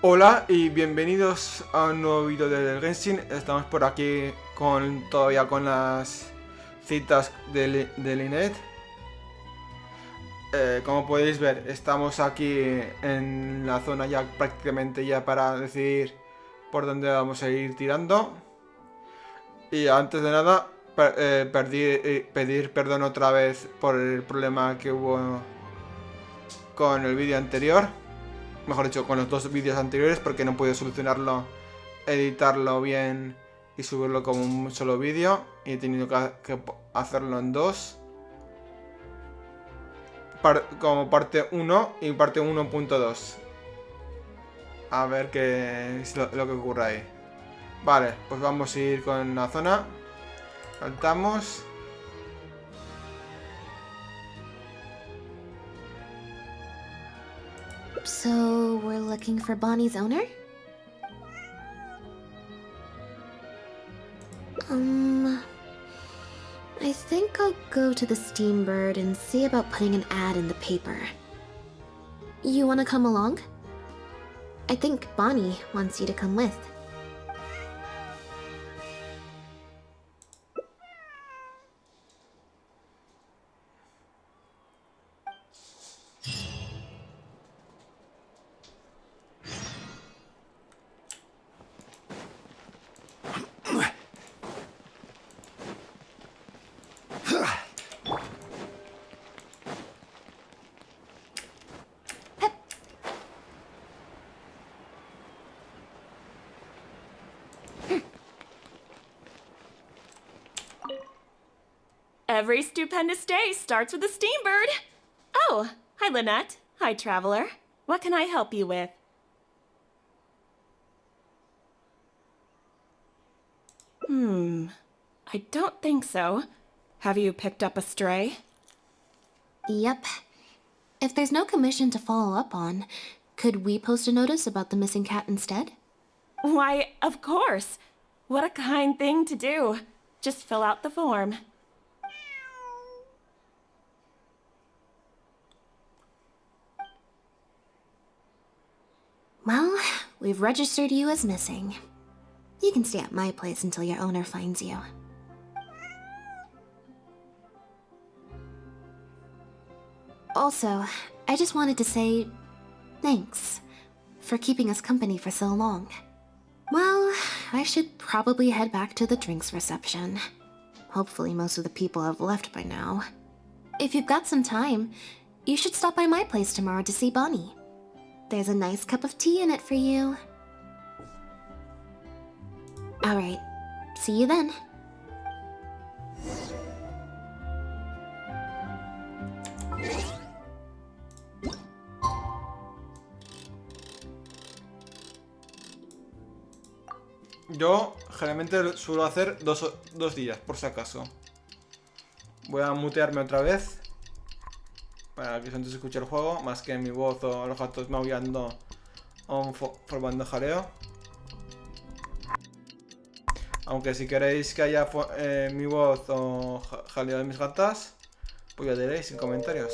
Hola y bienvenidos a un nuevo vídeo del Genshin. Estamos por aquí todavía con las citas de Lynette. Como podéis ver, estamos aquí en la zona ya prácticamente ya para decidir por dónde vamos a ir tirando. Y antes de nada, pedir perdón otra vez por el problema que hubo con el vídeo anterior. Mejor dicho, con los dos vídeos anteriores, porque no pude solucionarlo, editarlo bien y subirlo como un solo vídeo. Y he tenido que hacerlo en dos. Como parte 1 y parte 1.2. A ver qué es lo que ocurre ahí. Vale, pues vamos a ir con la zona. Saltamos. So, we're looking for Bonnie's owner? I think I'll go to the Steambird and see about putting an ad in the paper. You wanna come along? I think Bonnie wants you to come with. Every stupendous day starts with a steambird. Oh, hi Lynette. Hi traveler. What can I help you with? I don't think so. Have you picked up a stray? Yep. If there's no commission to follow up on, could we post a notice about the missing cat instead? Why, of course. What a kind thing to do. Just fill out the form. Well, we've registered you as missing. You can stay at my place until your owner finds you. Also, I just wanted to say thanks for keeping us company for so long. Well, I should probably head back to the drinks reception. Hopefully most of the people have left by now. If you've got some time, you should stop by my place tomorrow to see Bonnie. There's a nice cup of tea in it for you. Alright, see you then. Yo generalmente suelo hacer dos días, por si acaso. Voy a mutearme otra vez para que antes se escuche el juego, más que mi voz o los gatos maullando o formando jaleo. Aunque si queréis que haya mi voz o jaleo de mis gatas, pues ya diréis en comentarios.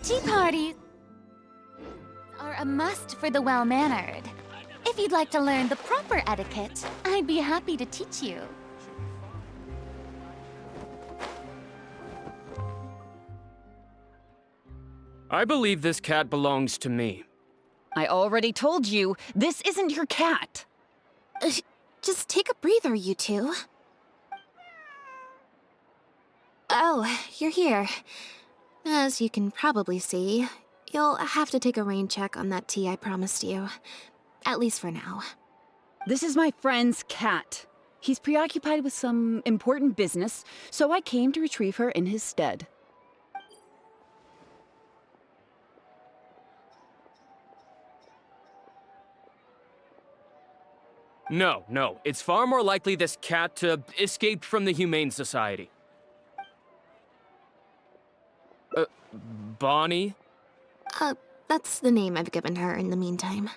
Tea parties are a must for the well-mannered. If you'd like to learn the proper etiquette, I'd be happy to teach you. I believe this cat belongs to me. I already told you, this isn't your cat. Just take a breather, you two. Oh, you're here. As you can probably see, you'll have to take a rain check on that tea I promised you. At least for now. This is my friend's cat. He's preoccupied with some important business, so I came to retrieve her in his stead. No, it's far more likely this cat escaped from the Humane Society. Bonnie? That's the name I've given her in the meantime.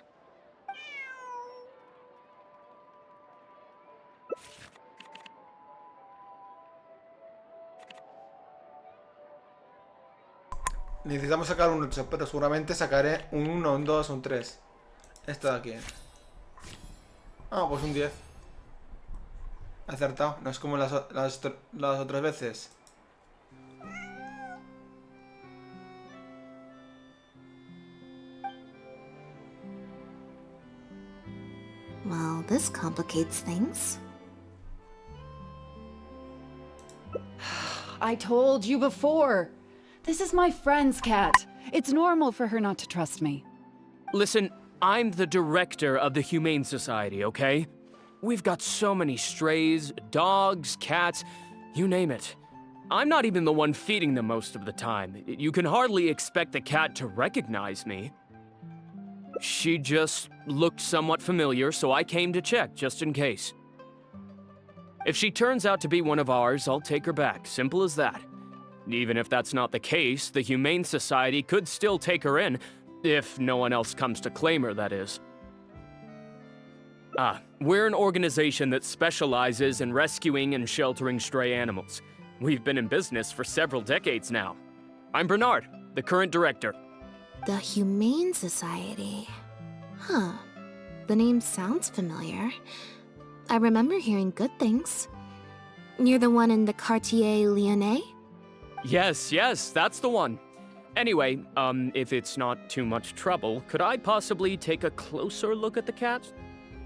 Necesitamos sacar un 8, pero seguramente sacaré un 1, un 2, un 3. Esto de aquí. Ah, pues un 10. Acertado. No es como las otras veces. Well, this complicates things. I told you before. This is my friend's cat. It's normal for her not to trust me. Listen, I'm the director of the Humane Society, okay? We've got so many strays, dogs, cats, you name it. I'm not even the one feeding them most of the time. You can hardly expect the cat to recognize me. She just looked somewhat familiar, so I came to check, just in case. If she turns out to be one of ours, I'll take her back. Simple as that. Even if that's not the case, the Humane Society could still take her in, if no one else comes to claim her, that is. We're an organization that specializes in rescuing and sheltering stray animals. We've been in business for several decades now. I'm Bernard, the current director. The Humane Society. Huh. The name sounds familiar. I remember hearing good things. You're the one in the Quartier Lyonnais? Yes, that's the one. Anyway, if it's not too much trouble, could I possibly take a closer look at the cat?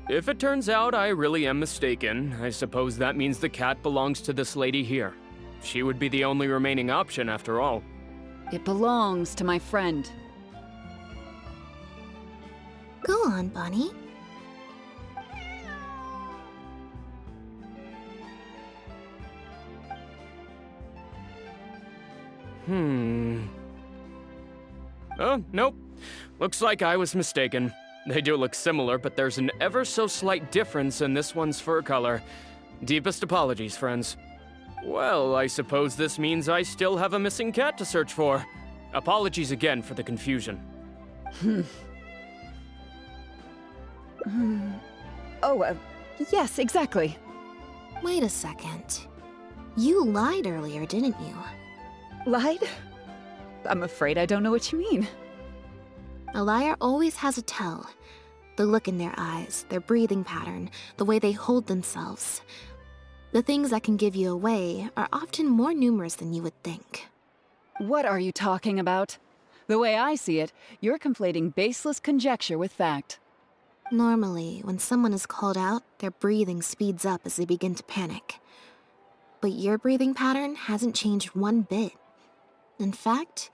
If it turns out I really am mistaken, I suppose that means the cat belongs to this lady here. She would be the only remaining option after all. It belongs to my friend. Go on, Bunny. Oh, nope. Looks like I was mistaken. They do look similar, but there's an ever so slight difference in this one's fur color. Deepest apologies, friends. Well, I suppose this means I still have a missing cat to search for. Apologies again for the confusion. Yes, exactly. Wait a second. You lied earlier, didn't you? Lied? I'm afraid I don't know what you mean. A liar always has a tell. The look in their eyes, their breathing pattern, the way they hold themselves. The things that can give you away are often more numerous than you would think. What are you talking about? The way I see it, you're conflating baseless conjecture with fact. Normally, when someone is called out, their breathing speeds up as they begin to panic. But your breathing pattern hasn't changed one bit. In fact,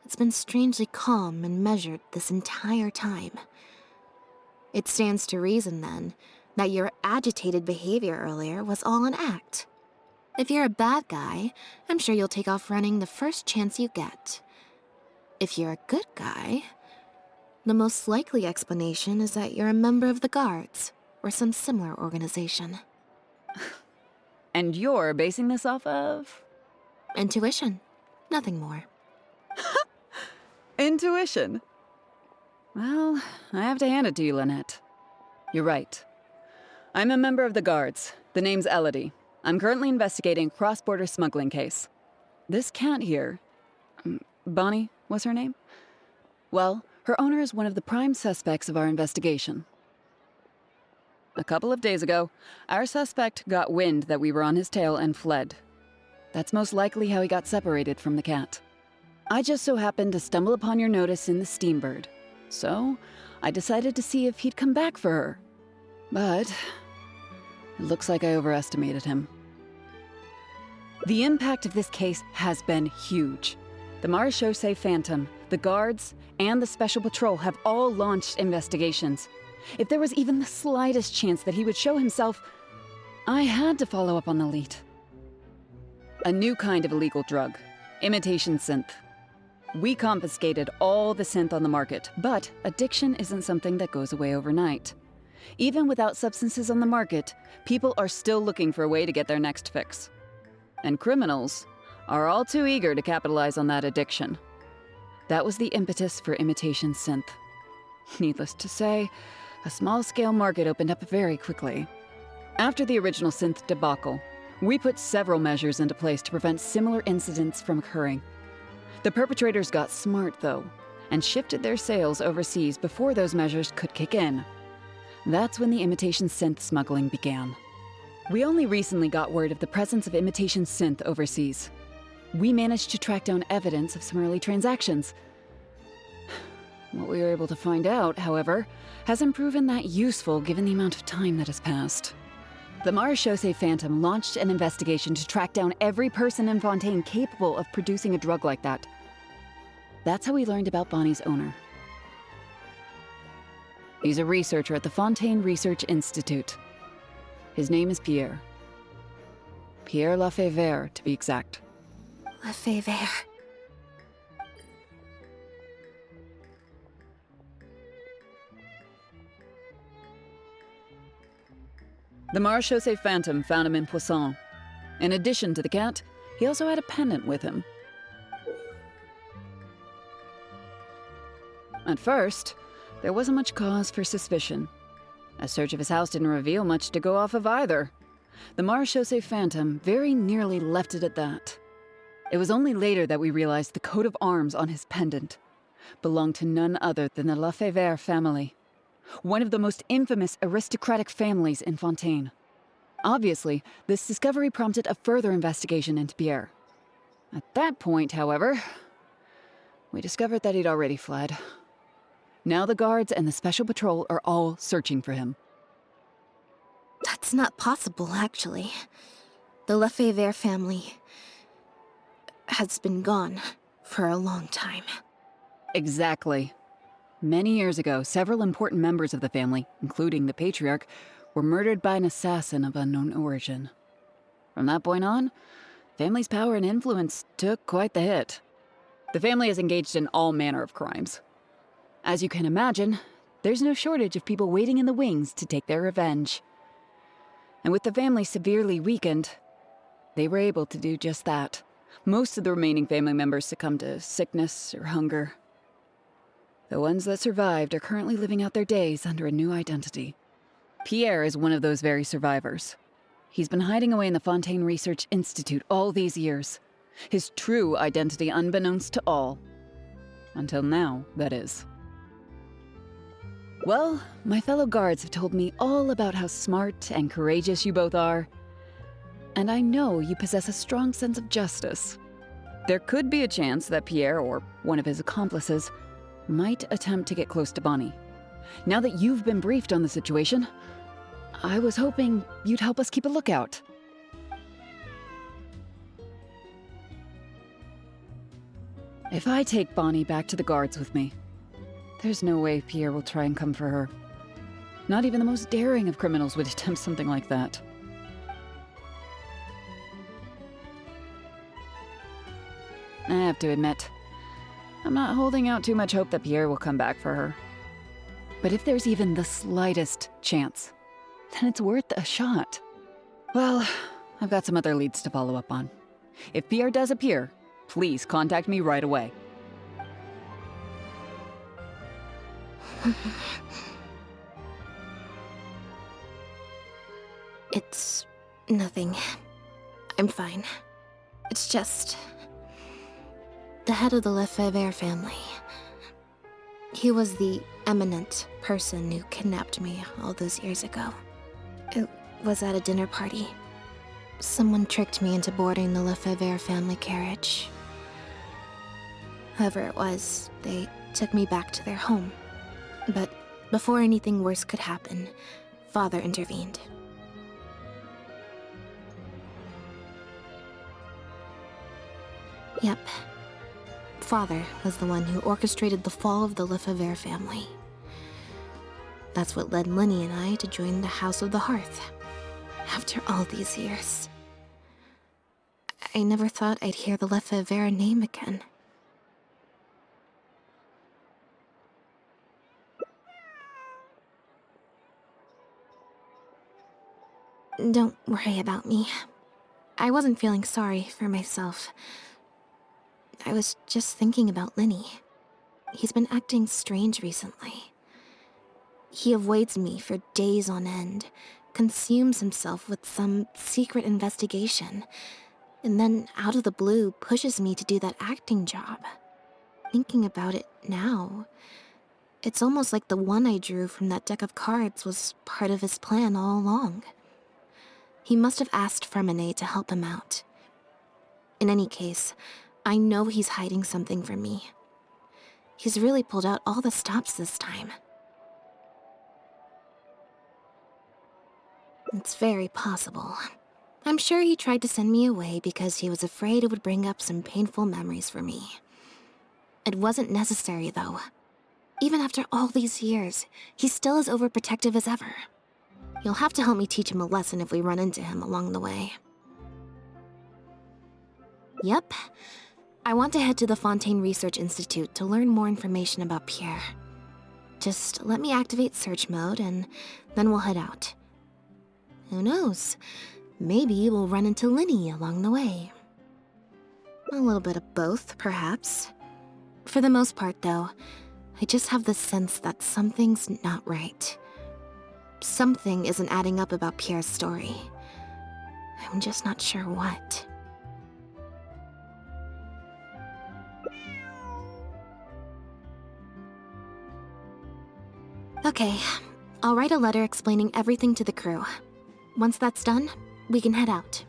it's been strangely calm and measured this entire time. It stands to reason, then, that your agitated behavior earlier was all an act. If you're a bad guy, I'm sure you'll take off running the first chance you get. If you're a good guy, the most likely explanation is that you're a member of the Guards, or some similar organization. And you're basing this off of? Intuition. Nothing more. Intuition. Well, I have to hand it to you, Lynette. You're right. I'm a member of the Guards. The name's Elodie. I'm currently investigating a cross-border smuggling case. This cat here, Bonnie, was her name? Well, her owner is one of the prime suspects of our investigation. A couple of days ago, our suspect got wind that we were on his tail and fled. That's most likely how he got separated from the cat. I just so happened to stumble upon your notice in the Steambird, so I decided to see if he'd come back for her. But it looks like I overestimated him. The impact of this case has been huge. The Marechaussee Phantom, the Guards, and the Special Patrol have all launched investigations. If there was even the slightest chance that he would show himself, I had to follow up on the lead. A new kind of illegal drug, imitation synth. We confiscated all the synth on the market, but addiction isn't something that goes away overnight. Even without substances on the market, people are still looking for a way to get their next fix. And criminals are all too eager to capitalize on that addiction. That was the impetus for imitation synth. Needless to say, a small-scale market opened up very quickly. After the original synth debacle, we put several measures into place to prevent similar incidents from occurring. The perpetrators got smart, though, and shifted their sales overseas before those measures could kick in. That's when the imitation synth smuggling began. We only recently got word of the presence of imitation synth overseas. We managed to track down evidence of some early transactions. What we were able to find out, however, hasn't proven that useful given the amount of time that has passed. The Marechaussee Phantom launched an investigation to track down every person in Fontaine capable of producing a drug like that. That's how we learned about Bonnie's owner. He's a researcher at the Fontaine Research Institute. His name is Pierre. Pierre Lefebvre, to be exact. Lefebvre. The Marechaussee Phantom found him in Poisson. In addition to the cat, he also had a pendant with him. At first, there wasn't much cause for suspicion. A search of his house didn't reveal much to go off of either. The Marechaussee Phantom very nearly left it at that. It was only later that we realized the coat of arms on his pendant belonged to none other than the Lefebvre family, one of the most infamous aristocratic families in Fontaine. Obviously, this discovery prompted a further investigation into Pierre. At that point, however, we discovered that he'd already fled. Now the guards and the Special Patrol are all searching for him. That's not possible, actually. The Lefebvre family has been gone for a long time. Exactly. Many years ago, several important members of the family, including the patriarch, were murdered by an assassin of unknown origin. From that point on, family's power and influence took quite the hit. The family is engaged in all manner of crimes. As you can imagine, there's no shortage of people waiting in the wings to take their revenge. And with the family severely weakened, they were able to do just that. Most of the remaining family members succumbed to sickness or hunger. The ones that survived are currently living out their days under a new identity. Pierre is one of those very survivors. He's been hiding away in the Fontaine Research Institute all these years. His true identity unbeknownst to all. Until now, that is. Well, my fellow guards have told me all about how smart and courageous you both are. And I know you possess a strong sense of justice. There could be a chance that Pierre, or one of his accomplices, might attempt to get close to Bonnie. Now that you've been briefed on the situation, I was hoping you'd help us keep a lookout. If I take Bonnie back to the guards with me, there's no way Pierre will try and come for her. Not even the most daring of criminals would attempt something like that. I have to admit, I'm not holding out too much hope that Pierre will come back for her. But if there's even the slightest chance, then it's worth a shot. Well, I've got some other leads to follow up on. If Pierre does appear, please contact me right away. It's nothing. I'm fine. It's just the head of the Lefebvre family. He was the eminent person who kidnapped me all those years ago. It was at a dinner party. Someone tricked me into boarding the Lefebvre family carriage. Whoever it was, they took me back to their home. But before anything worse could happen, Father intervened. Yep. Father was the one who orchestrated the fall of the Lefebvre family. That's what led Lenny and I to join the House of the Hearth. After all these years. I never thought I'd hear the Lefebvre name again. Don't worry about me. I wasn't feeling sorry for myself. I was just thinking about Lenny. He's been acting strange recently. He avoids me for days on end, consumes himself with some secret investigation, and then out of the blue pushes me to do that acting job. Thinking about it now, it's almost like the one I drew from that deck of cards was part of his plan all along. He must have asked Fremine to help him out. In any case, I know he's hiding something from me. He's really pulled out all the stops this time. It's very possible. I'm sure he tried to send me away because he was afraid it would bring up some painful memories for me. It wasn't necessary, though. Even after all these years, he's still as overprotective as ever. You'll have to help me teach him a lesson if we run into him along the way. Yep. I want to head to the Fontaine Research Institute to learn more information about Pierre. Just let me activate search mode and then we'll head out. Who knows? Maybe we'll run into Lynette along the way. A little bit of both, perhaps. For the most part, though, I just have the sense that something's not right. Something isn't adding up about Pierre's story. I'm just not sure what. Okay, I'll write a letter explaining everything to the crew. Once that's done, we can head out.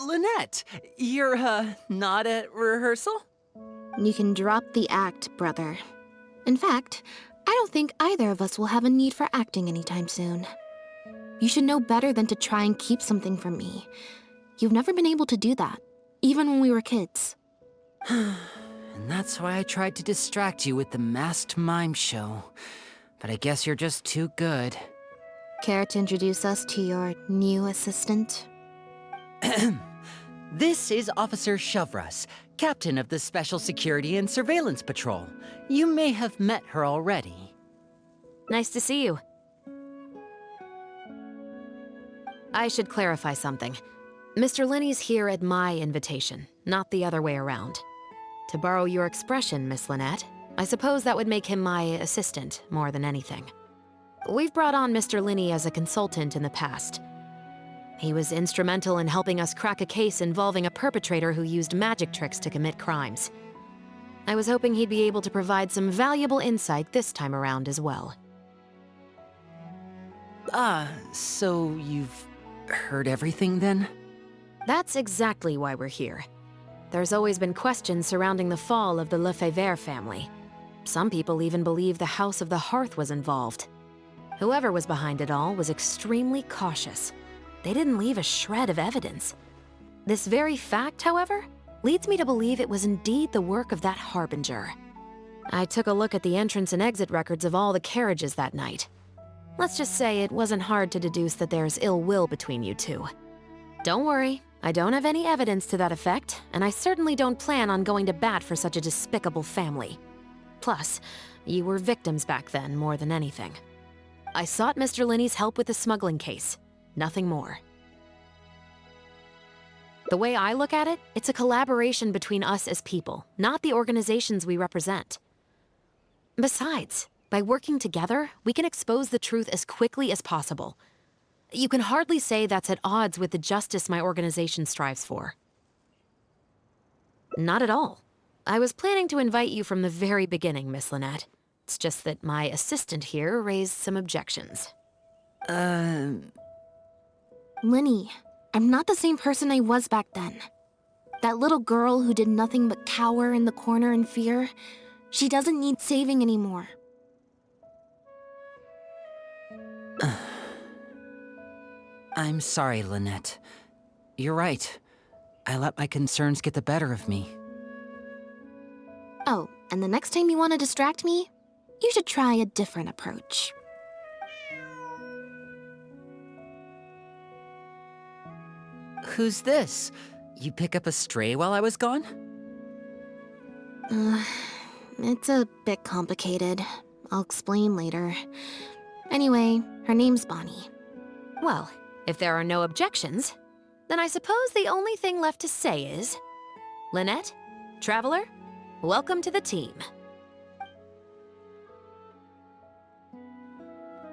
Lynette, you're, not at rehearsal? You can drop the act, brother. In fact, I don't think either of us will have a need for acting anytime soon. You should know better than to try and keep something from me. You've never been able to do that, even when we were kids. And that's why I tried to distract you with the masked mime show. But I guess you're just too good. Care to introduce us to your new assistant? This is Officer Shovras, captain of the Special Security and Surveillance Patrol. You may have met her already. Nice to see you. I should clarify something. Mr. Lenny's here at my invitation, not the other way around. To borrow your expression, Miss Lynette, I suppose that would make him my assistant more than anything. We've brought on Mr. Lenny as a consultant in the past. He was instrumental in helping us crack a case involving a perpetrator who used magic tricks to commit crimes. I was hoping he'd be able to provide some valuable insight this time around as well. So you've heard everything then? That's exactly why we're here. There's always been questions surrounding the fall of the Lefebvre family. Some people even believe the House of the Hearth was involved. Whoever was behind it all was extremely cautious. They didn't leave a shred of evidence. This very fact, however, leads me to believe it was indeed the work of that harbinger. I took a look at the entrance and exit records of all the carriages that night. Let's just say it wasn't hard to deduce that there's ill will between you two. Don't worry, I don't have any evidence to that effect, and I certainly don't plan on going to bat for such a despicable family. Plus, you were victims back then more than anything. I sought Mr. Lenny's help with the smuggling case. Nothing more. The way I look at it, it's a collaboration between us as people, not the organizations we represent. Besides, by working together, we can expose the truth as quickly as possible. You can hardly say that's at odds with the justice my organization strives for. Not at all. I was planning to invite you from the very beginning, Miss Lynette. It's just that my assistant here raised some objections. Lynette, I'm not the same person I was back then. That little girl who did nothing but cower in the corner in fear, she doesn't need saving anymore. I'm sorry, Lynette. You're right. I let my concerns get the better of me. Oh, and the next time you want to distract me, you should try a different approach. Who's this? You pick up a stray while I was gone? It's a bit complicated. I'll explain later. Anyway, her name's Bonnie. Well, if there are no objections, then I suppose the only thing left to say is... Lynette, Traveler, welcome to the team.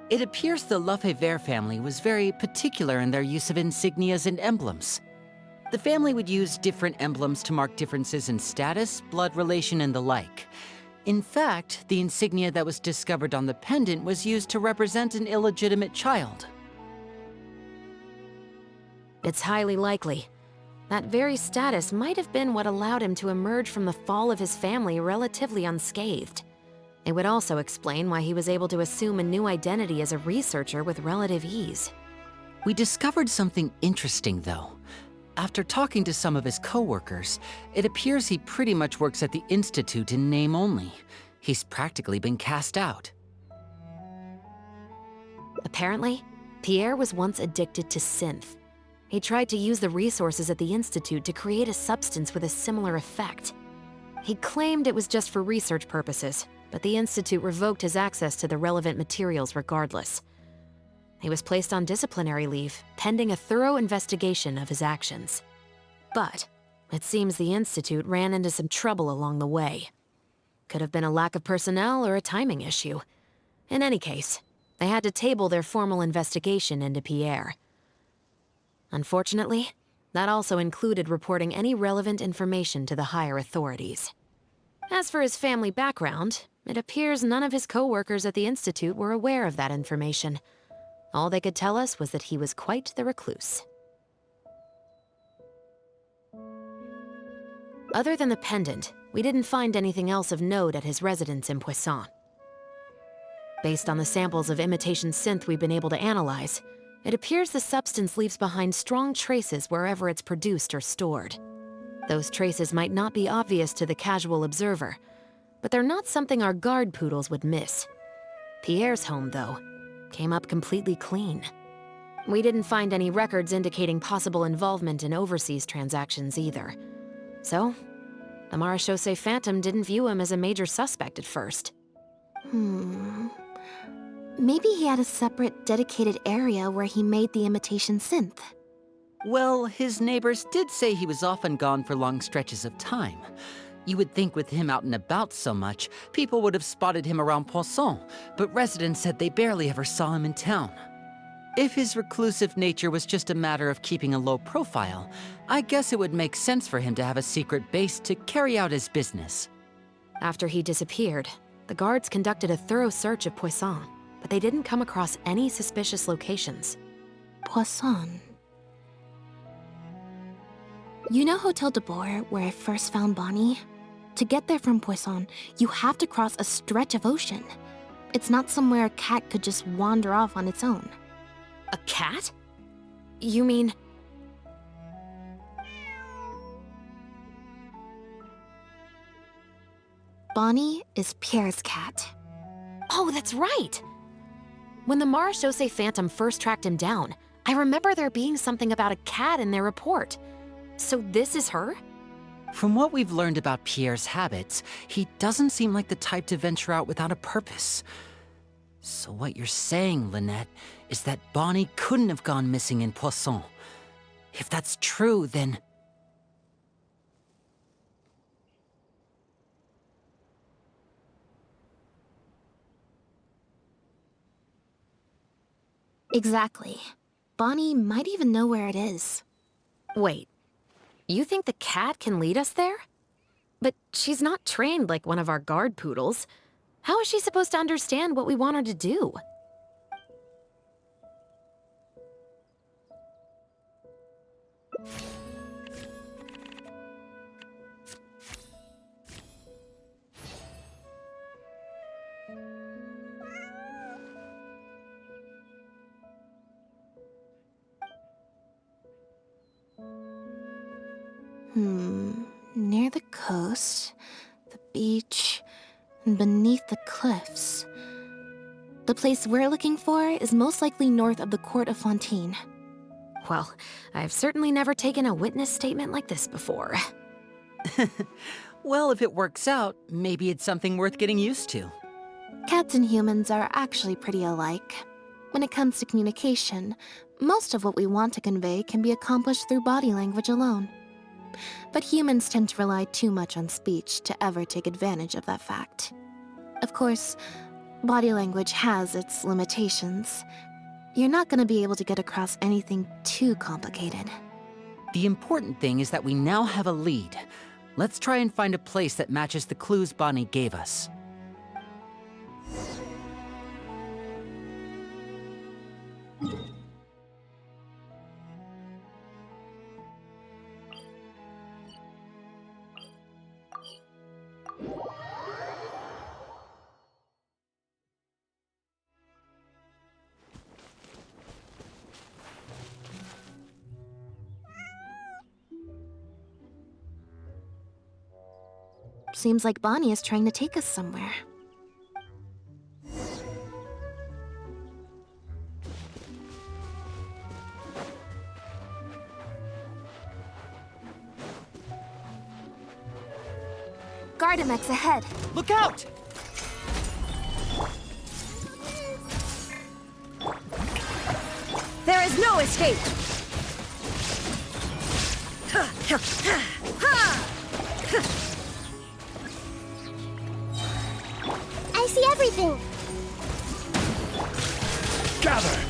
It appears the Lefebvre family was very particular in their use of insignias and emblems. The family would use different emblems to mark differences in status, blood relation, and the like. In fact, the insignia that was discovered on the pendant was used to represent an illegitimate child. It's highly likely. That very status might have been what allowed him to emerge from the fall of his family relatively unscathed. It would also explain why he was able to assume a new identity as a researcher with relative ease. We discovered something interesting, though. After talking to some of his co-workers, it appears he pretty much works at the Institute in name only. He's practically been cast out. Apparently, Pierre was once addicted to synth. He tried to use the resources at the Institute to create a substance with a similar effect. He claimed it was just for research purposes, but the Institute revoked his access to the relevant materials regardless. He was placed on disciplinary leave, pending a thorough investigation of his actions. But it seems the Institute ran into some trouble along the way. Could have been a lack of personnel or a timing issue. In any case, they had to table their formal investigation into Pierre. Unfortunately, that also included reporting any relevant information to the higher authorities. As for his family background, it appears none of his co-workers at the Institute were aware of that information. All they could tell us was that he was quite the recluse. Other than the pendant, we didn't find anything else of note at his residence in Poisson. Based on the samples of imitation synth we've been able to analyze, it appears the substance leaves behind strong traces wherever it's produced or stored. Those traces might not be obvious to the casual observer, but they're not something our guard poodles would miss. Pierre's home, though, came up completely clean. We didn't find any records indicating possible involvement in overseas transactions either. So, the Marechaussee Phantom didn't view him as a major suspect at first. Maybe he had a separate, dedicated area where he made the imitation synth. Well, his neighbors did say he was often gone for long stretches of time. You would think with him out and about so much, people would have spotted him around Poisson, but residents said they barely ever saw him in town. If his reclusive nature was just a matter of keeping a low profile, I guess it would make sense for him to have a secret base to carry out his business. After he disappeared, the guards conducted a thorough search of Poisson, but they didn't come across any suspicious locations. Poisson. You know Hotel de Boer, where I first found Bonnie? To get there from Poisson, you have to cross a stretch of ocean. It's not somewhere a cat could just wander off on its own. A cat? You mean... Bonnie is Pierre's cat. Oh, that's right! When the Marechaussee Phantom first tracked him down, I remember there being something about a cat in their report. So this is her? From what we've learned about Pierre's habits, he doesn't seem like the type to venture out without a purpose. So what you're saying, Lynette, is that Bonnie couldn't have gone missing in Poisson. If that's true, then... Exactly. Bonnie might even know where it is. Wait, you think the cat can lead us there? But she's not trained like one of our guard poodles. How is she supposed to understand what we want her to do? Near the coast, the beach, and beneath the cliffs. The place we're looking for is most likely north of the Court of Fontaine. Well, I've certainly never taken a witness statement like this before. Well, if it works out, maybe it's something worth getting used to. Cats and humans are actually pretty alike. When it comes to communication, most of what we want to convey can be accomplished through body language alone. But humans tend to rely too much on speech to ever take advantage of that fact. Of course, body language has its limitations. You're not going to be able to get across anything too complicated. The important thing is that we now have a lead. Let's try and find a place that matches the clues Bonnie gave us. Seems like Bonnie is trying to take us somewhere. Gardamex ahead. Look out! There is no escape! I see everything. Gather!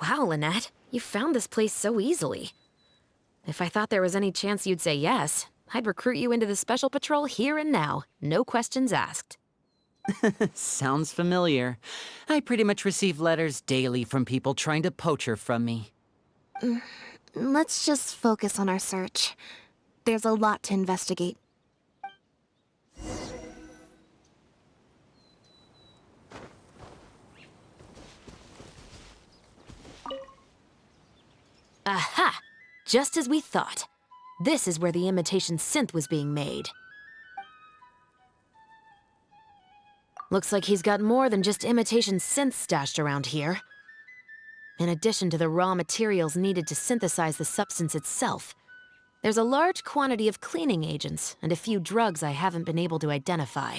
Wow, Lynette, you found this place so easily. If I thought there was any chance you'd say yes, I'd recruit you into the Special Patrol here and now, no questions asked. Sounds familiar. I pretty much receive letters daily from people trying to poach her from me. Let's just focus on our search. There's a lot to investigate. Aha! Just as we thought. This is where the imitation synth was being made. Looks like he's got more than just imitation synths stashed around here. In addition to the raw materials needed to synthesize the substance itself, there's a large quantity of cleaning agents and a few drugs I haven't been able to identify.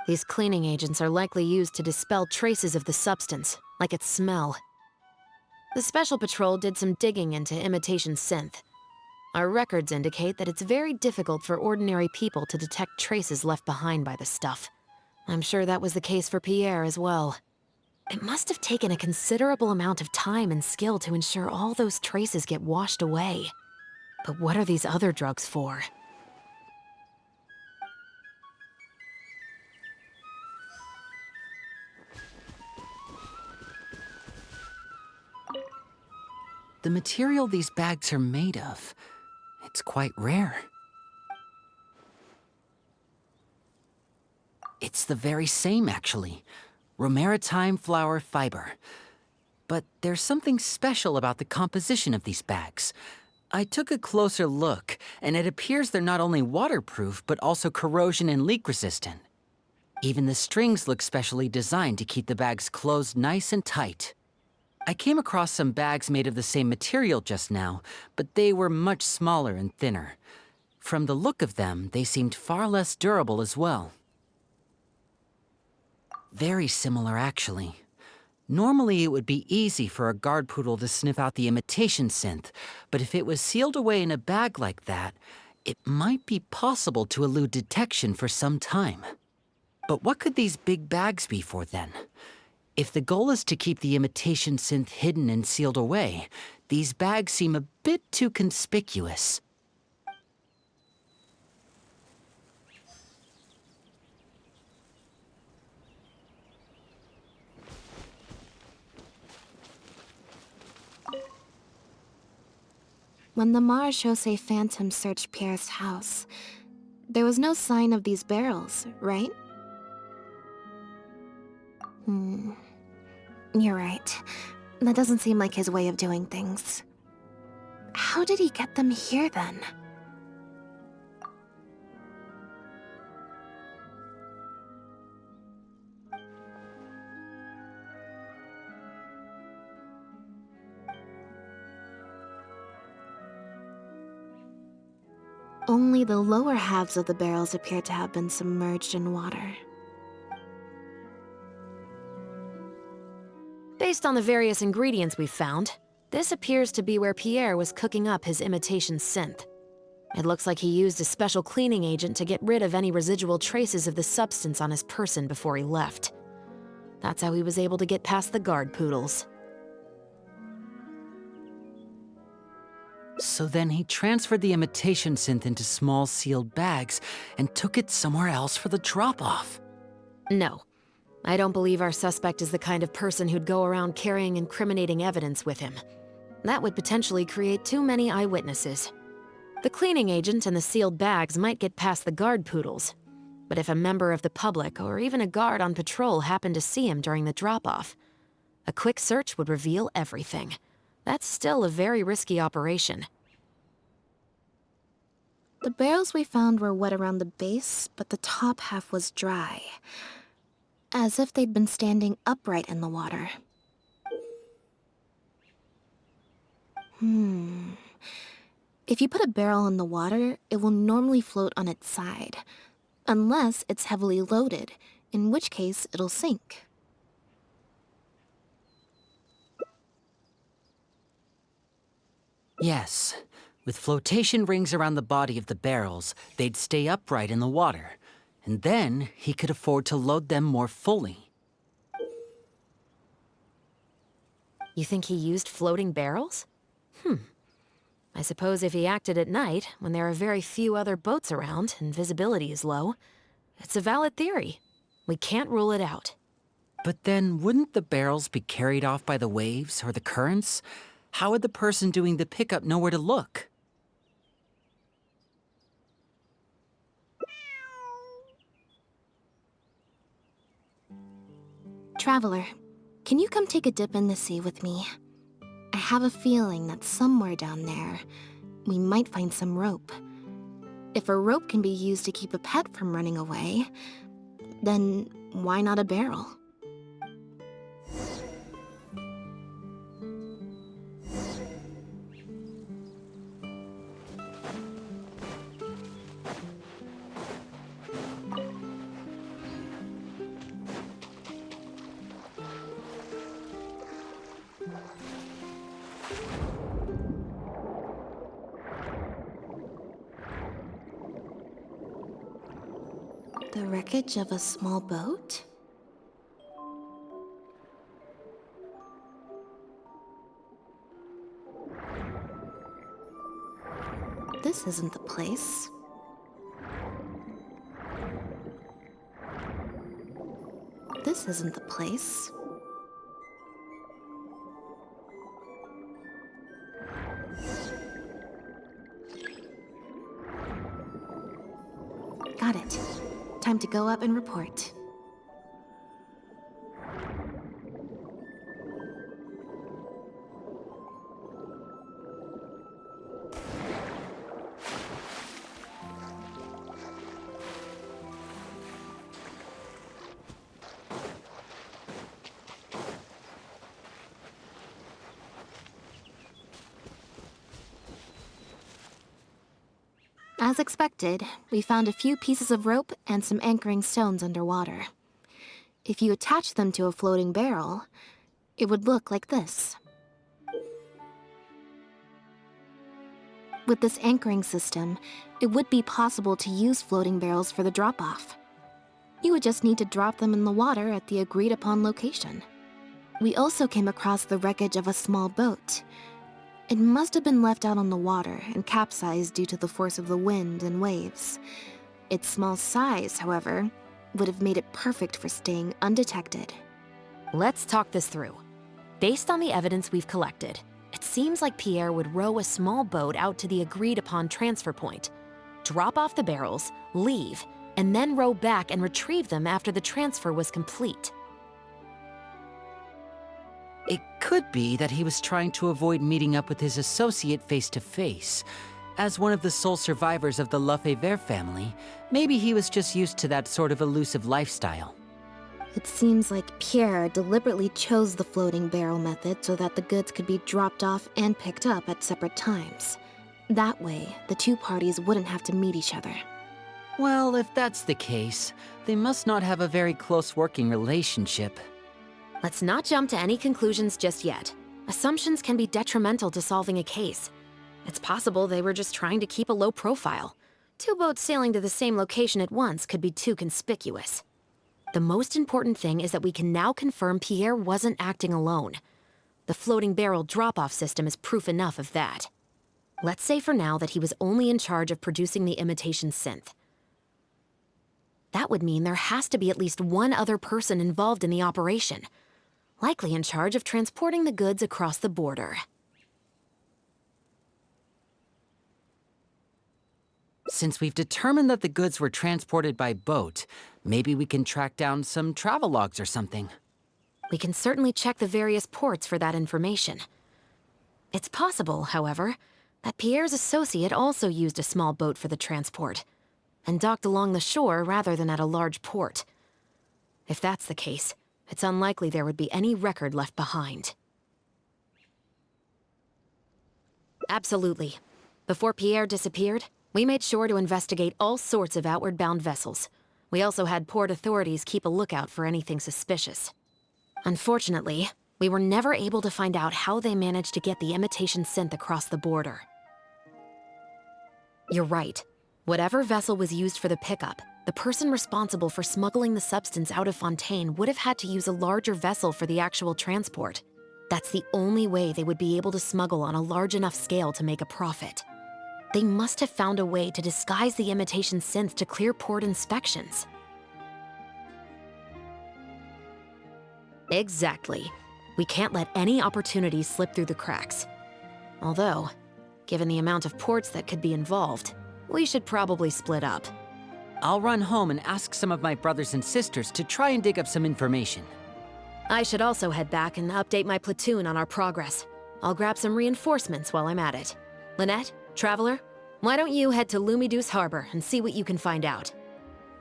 These cleaning agents are likely used to dispel traces of the substance, like its smell. The Special Patrol did some digging into imitation synth. Our records indicate that it's very difficult for ordinary people to detect traces left behind by the stuff. I'm sure that was the case for Pierre as well. It must have taken a considerable amount of time and skill to ensure all those traces get washed away. But what are these other drugs for? The material these bags are made of, it's quite rare. It's the very same, actually. Romaritime flower fiber. But there's something special about the composition of these bags. I took a closer look, and it appears they're not only waterproof, but also corrosion and leak resistant. Even the strings look specially designed to keep the bags closed nice and tight. I came across some bags made of the same material just now, but they were much smaller and thinner. From the look of them, they seemed far less durable as well. Very similar, actually. Normally, it would be easy for a guard poodle to sniff out the imitation synth, but if it was sealed away in a bag like that, it might be possible to elude detection for some time. But what could these big bags be for then? If the goal is to keep the imitation synth hidden and sealed away, these bags seem a bit too conspicuous. When the Marechaussee Phantom searched Pierre's house, there was no sign of these barrels, right? You're right. That doesn't seem like his way of doing things. How did he get them here then? Only the lower halves of the barrels appear to have been submerged in water. Based on the various ingredients we've found, this appears to be where Pierre was cooking up his imitation synth. It looks like he used a special cleaning agent to get rid of any residual traces of the substance on his person before he left. That's how he was able to get past the guard poodles. So then he transferred the imitation synth into small sealed bags and took it somewhere else for the drop-off. No. I don't believe our suspect is the kind of person who'd go around carrying incriminating evidence with him. That would potentially create too many eyewitnesses. The cleaning agent and the sealed bags might get past the guard poodles, but if a member of the public or even a guard on patrol happened to see him during the drop-off, a quick search would reveal everything. That's still a very risky operation. The barrels we found were wet around the base, but the top half was dry. As if they'd been standing upright in the water. If you put a barrel in the water, it will normally float on its side. Unless it's heavily loaded, in which case it'll sink. Yes. With flotation rings around the body of the barrels, they'd stay upright in the water. And then he could afford to load them more fully. You think he used floating barrels? I suppose if he acted at night, when there are very few other boats around and visibility is low, it's a valid theory. We can't rule it out. But then wouldn't the barrels be carried off by the waves or the currents? How would the person doing the pickup know where to look? Traveler, can you come take a dip in the sea with me? I have a feeling that somewhere down there, we might find some rope. If a rope can be used to keep a pet from running away, then why not a barrel? The wreckage of a small boat? This isn't the place. This isn't the place. Got it. Time to go up and report. As expected, we found a few pieces of rope and some anchoring stones underwater. If you attach them to a floating barrel, it would look like this. With this anchoring system, it would be possible to use floating barrels for the drop-off. You would just need to drop them in the water at the agreed-upon location. We also came across the wreckage of a small boat. It must have been left out on the water and capsized due to the force of the wind and waves. Its small size, however, would have made it perfect for staying undetected. Let's talk this through. Based on the evidence we've collected, it seems like Pierre would row a small boat out to the agreed-upon transfer point, drop off the barrels, leave, and then row back and retrieve them after the transfer was complete. It could be that he was trying to avoid meeting up with his associate face to face. As one of the sole survivors of the Lefebvre family, maybe he was just used to that sort of elusive lifestyle. It seems like Pierre deliberately chose the floating barrel method so that the goods could be dropped off and picked up at separate times. That way, the two parties wouldn't have to meet each other. Well, if that's the case, they must not have a very close working relationship. Let's not jump to any conclusions just yet. Assumptions can be detrimental to solving a case. It's possible they were just trying to keep a low profile. Two boats sailing to the same location at once could be too conspicuous. The most important thing is that we can now confirm Pierre wasn't acting alone. The floating barrel drop-off system is proof enough of that. Let's say for now that he was only in charge of producing the imitation synth. That would mean there has to be at least one other person involved in the operation, likely in charge of transporting the goods across the border. Since we've determined that the goods were transported by boat, maybe we can track down some travelogues or something. We can certainly check the various ports for that information. It's possible, however, that Pierre's associate also used a small boat for the transport, and docked along the shore rather than at a large port. If that's the case, it's unlikely there would be any record left behind. Absolutely. Before Pierre disappeared, we made sure to investigate all sorts of outward-bound vessels. We also had port authorities keep a lookout for anything suspicious. Unfortunately, we were never able to find out how they managed to get the imitation synth across the border. You're right. Whatever vessel was used for the pickup, the person responsible for smuggling the substance out of Fontaine would have had to use a larger vessel for the actual transport. That's the only way they would be able to smuggle on a large enough scale to make a profit. They must have found a way to disguise the imitation synth to clear port inspections. Exactly. We can't let any opportunities slip through the cracks. Although, given the amount of ports that could be involved, we should probably split up. I'll run home and ask some of my brothers and sisters to try and dig up some information. I should also head back and update my platoon on our progress. I'll grab some reinforcements while I'm at it. Lynette, Traveler, why don't you head to Lumiduce Harbor and see what you can find out?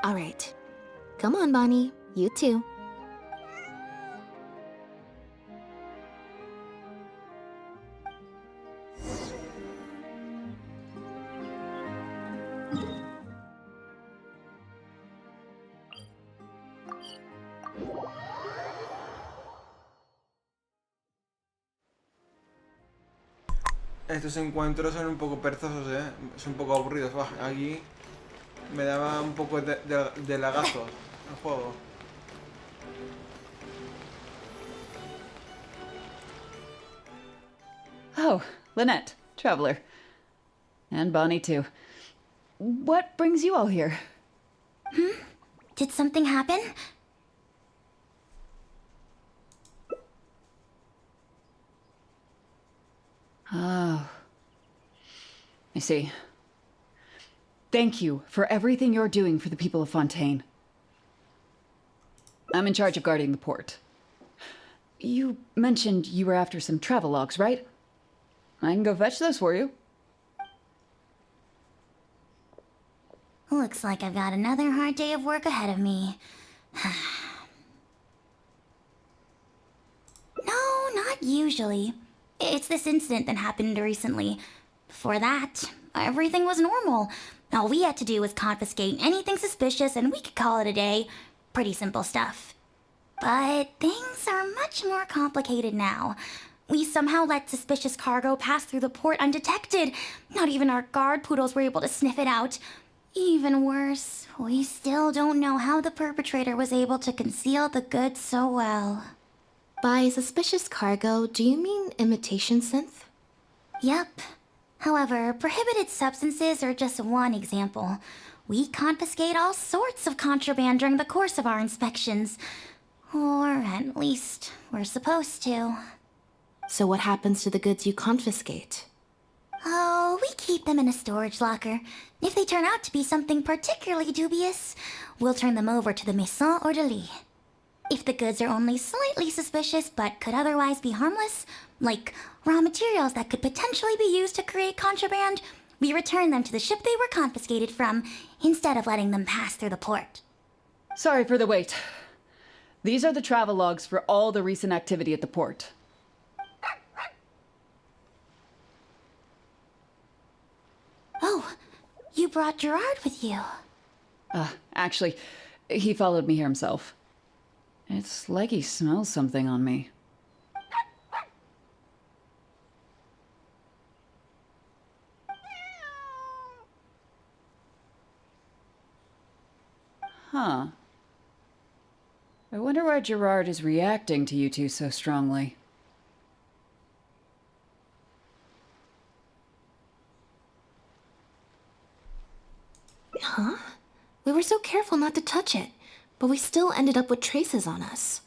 All right. Come on, Bonnie. You too. Estos encuentros son un poco perezosos, son un poco aburridos. Buah, aquí me daba un poco de lagazos el juego. Oh, Lynette, Traveler. And Bonnie, too. What brings you all here? Did something happen? Oh. I see. Thank you for everything you're doing for the people of Fontaine. I'm in charge of guarding the port. You mentioned you were after some travelogues, right? I can go fetch those for you. Looks like I've got another hard day of work ahead of me. No, not usually. It's this incident that happened recently. Before that, everything was normal. All we had to do was confiscate anything suspicious and we could call it a day. Pretty simple stuff. But things are much more complicated now. We somehow let suspicious cargo pass through the port undetected. Not even our guard poodles were able to sniff it out. Even worse, we still don't know how the perpetrator was able to conceal the goods so well. By suspicious cargo, do you mean imitation synth? Yep. However, prohibited substances are just one example. We confiscate all sorts of contraband during the course of our inspections. Or at least, we're supposed to. So what happens to the goods you confiscate? Oh, we keep them in a storage locker. If they turn out to be something particularly dubious, we'll turn them over to the Maison Orderly. If the goods are only slightly suspicious but could otherwise be harmless, like raw materials that could potentially be used to create contraband, we return them to the ship they were confiscated from, instead of letting them pass through the port. Sorry for the wait. These are the travel logs for all the recent activity at the port. Oh, you brought Gerard with you. Actually, he followed me here himself. It's like he smells something on me. Huh. I wonder why Gerard is reacting to you two so strongly. Huh? We were so careful not to touch it, but we still ended up with traces on us.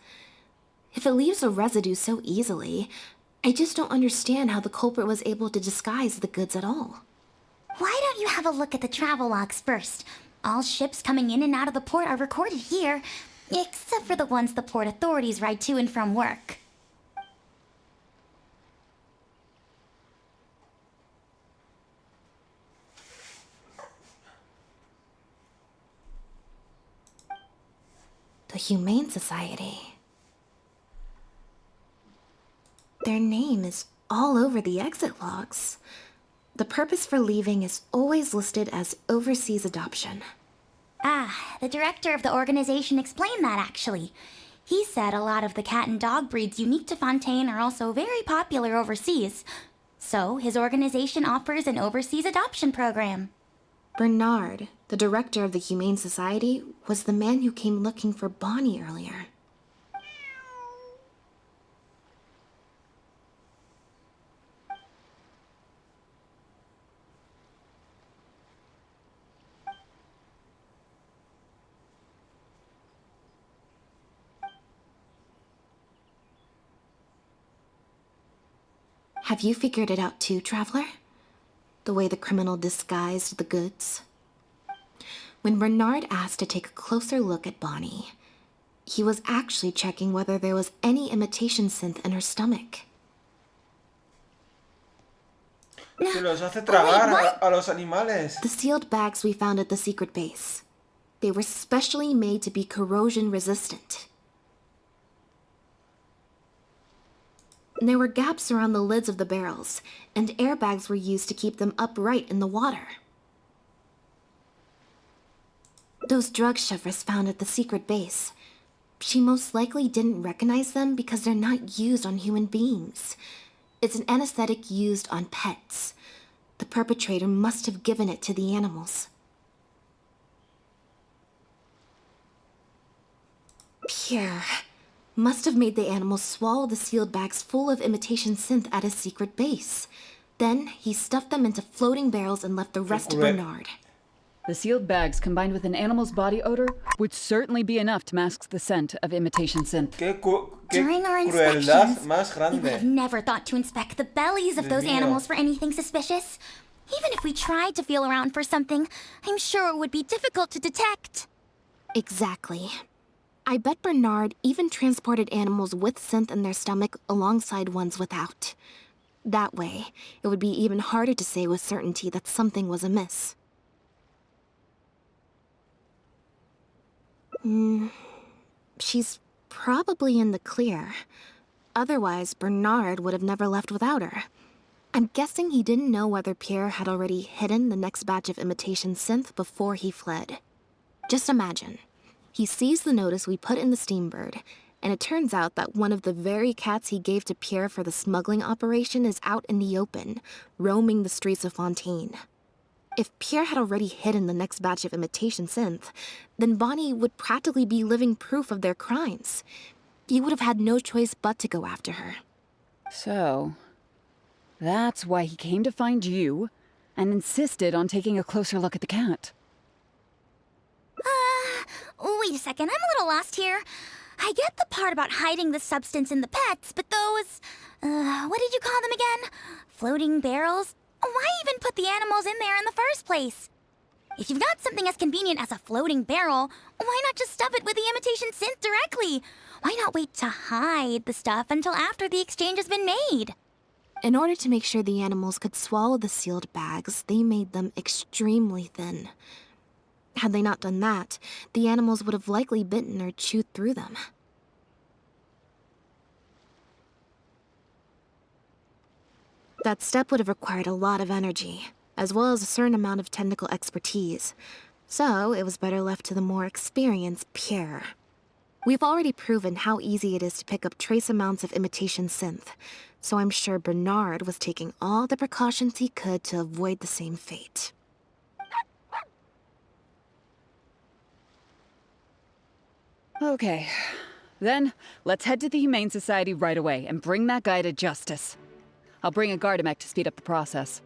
If it leaves a residue so easily, I just don't understand how the culprit was able to disguise the goods at all. Why don't you have a look at the travel logs first? All ships coming in and out of the port are recorded here, except for the ones the port authorities ride to and from work. The Humane Society. Their name is all over the exit logs. The purpose for leaving is always listed as overseas adoption. Ah, the director of the organization explained that, actually. He said a lot of the cat and dog breeds unique to Fontaine are also very popular overseas. So, his organization offers an overseas adoption program. Bernard, the director of the Humane Society, was the man who came looking for Bonnie earlier. Have you figured it out too, Traveler? The way the criminal disguised the goods? When Bernard asked to take a closer look at Bonnie, he was actually checking whether there was any imitation synth in her stomach. Se los hace tragar a los animales. The sealed bags we found at the secret base. They were specially made to be corrosion resistant. There were gaps around the lids of the barrels, and airbags were used to keep them upright in the water. Those drug shovers found at the secret base, she most likely didn't recognize them because they're not used on human beings. It's an anesthetic used on pets. The perpetrator must have given it to the animals. Pierre must have made the animals swallow the sealed bags full of imitation synth at his secret base. Then he stuffed them into floating barrels and left the rest to Bernard. The sealed bags combined with an animal's body odor would certainly be enough to mask the scent of imitation synth. During our inspections, we would have never thought to inspect the bellies of those animals for anything suspicious. Even if we tried to feel around for something, I'm sure it would be difficult to detect. Exactly. I bet Bernard even transported animals with synth in their stomach alongside ones without. That way, it would be even harder to say with certainty that something was amiss. She's probably in the clear. Otherwise, Bernard would have never left without her. I'm guessing he didn't know whether Pierre had already hidden the next batch of imitation synth before he fled. Just imagine. He sees the notice we put in the Steambird, and it turns out that one of the very cats he gave to Pierre for the smuggling operation is out in the open, roaming the streets of Fontaine. If Pierre had already hidden the next batch of imitation synth, then Bonnie would practically be living proof of their crimes. He would have had no choice but to go after her. So, that's why he came to find you and insisted on taking a closer look at the cat. Wait a second, I'm a little lost here. I get the part about hiding the substance in the pets, but those, what did you call them again? Floating barrels? Why even put the animals in there in the first place? If you've got something as convenient as a floating barrel, why not just stuff it with the imitation synth directly? Why not wait to hide the stuff until after the exchange has been made? In order to make sure the animals could swallow the sealed bags, they made them extremely thin. Had they not done that, the animals would have likely bitten or chewed through them. That step would have required a lot of energy, as well as a certain amount of technical expertise. So, it was better left to the more experienced Pierre. We've already proven how easy it is to pick up trace amounts of imitation synth, so I'm sure Bernard was taking all the precautions he could to avoid the same fate. Okay. Then, let's head to the Humane Society right away and bring that guy to justice. I'll bring a Gardamek to speed up the process.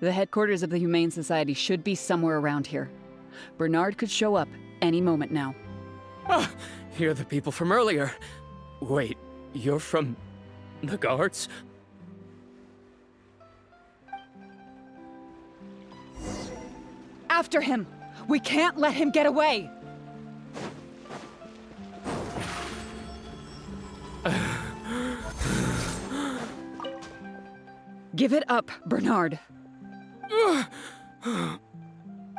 The headquarters of the Humane Society should be somewhere around here. Bernard could show up any moment now. Ah, you're the people from earlier. Wait, you're from the guards? After him! We can't let him get away! Give it up, Bernard.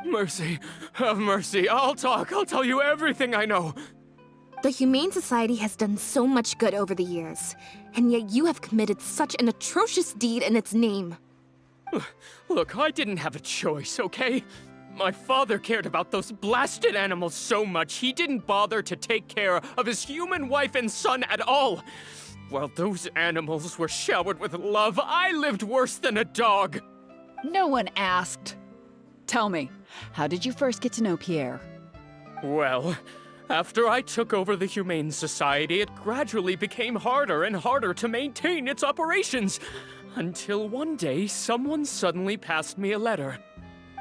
Mercy, have mercy. I'll talk. I'll tell you everything I know. The Humane Society has done so much good over the years, and yet you have committed such an atrocious deed in its name. Look, I didn't have a choice, okay? My father cared about those blasted animals so much, he didn't bother to take care of his human wife and son at all. While those animals were showered with love, I lived worse than a dog. No one asked. Tell me, how did you first get to know Pierre? Well, after I took over the Humane Society, it gradually became harder and harder to maintain its operations. Until one day, someone suddenly passed me a letter.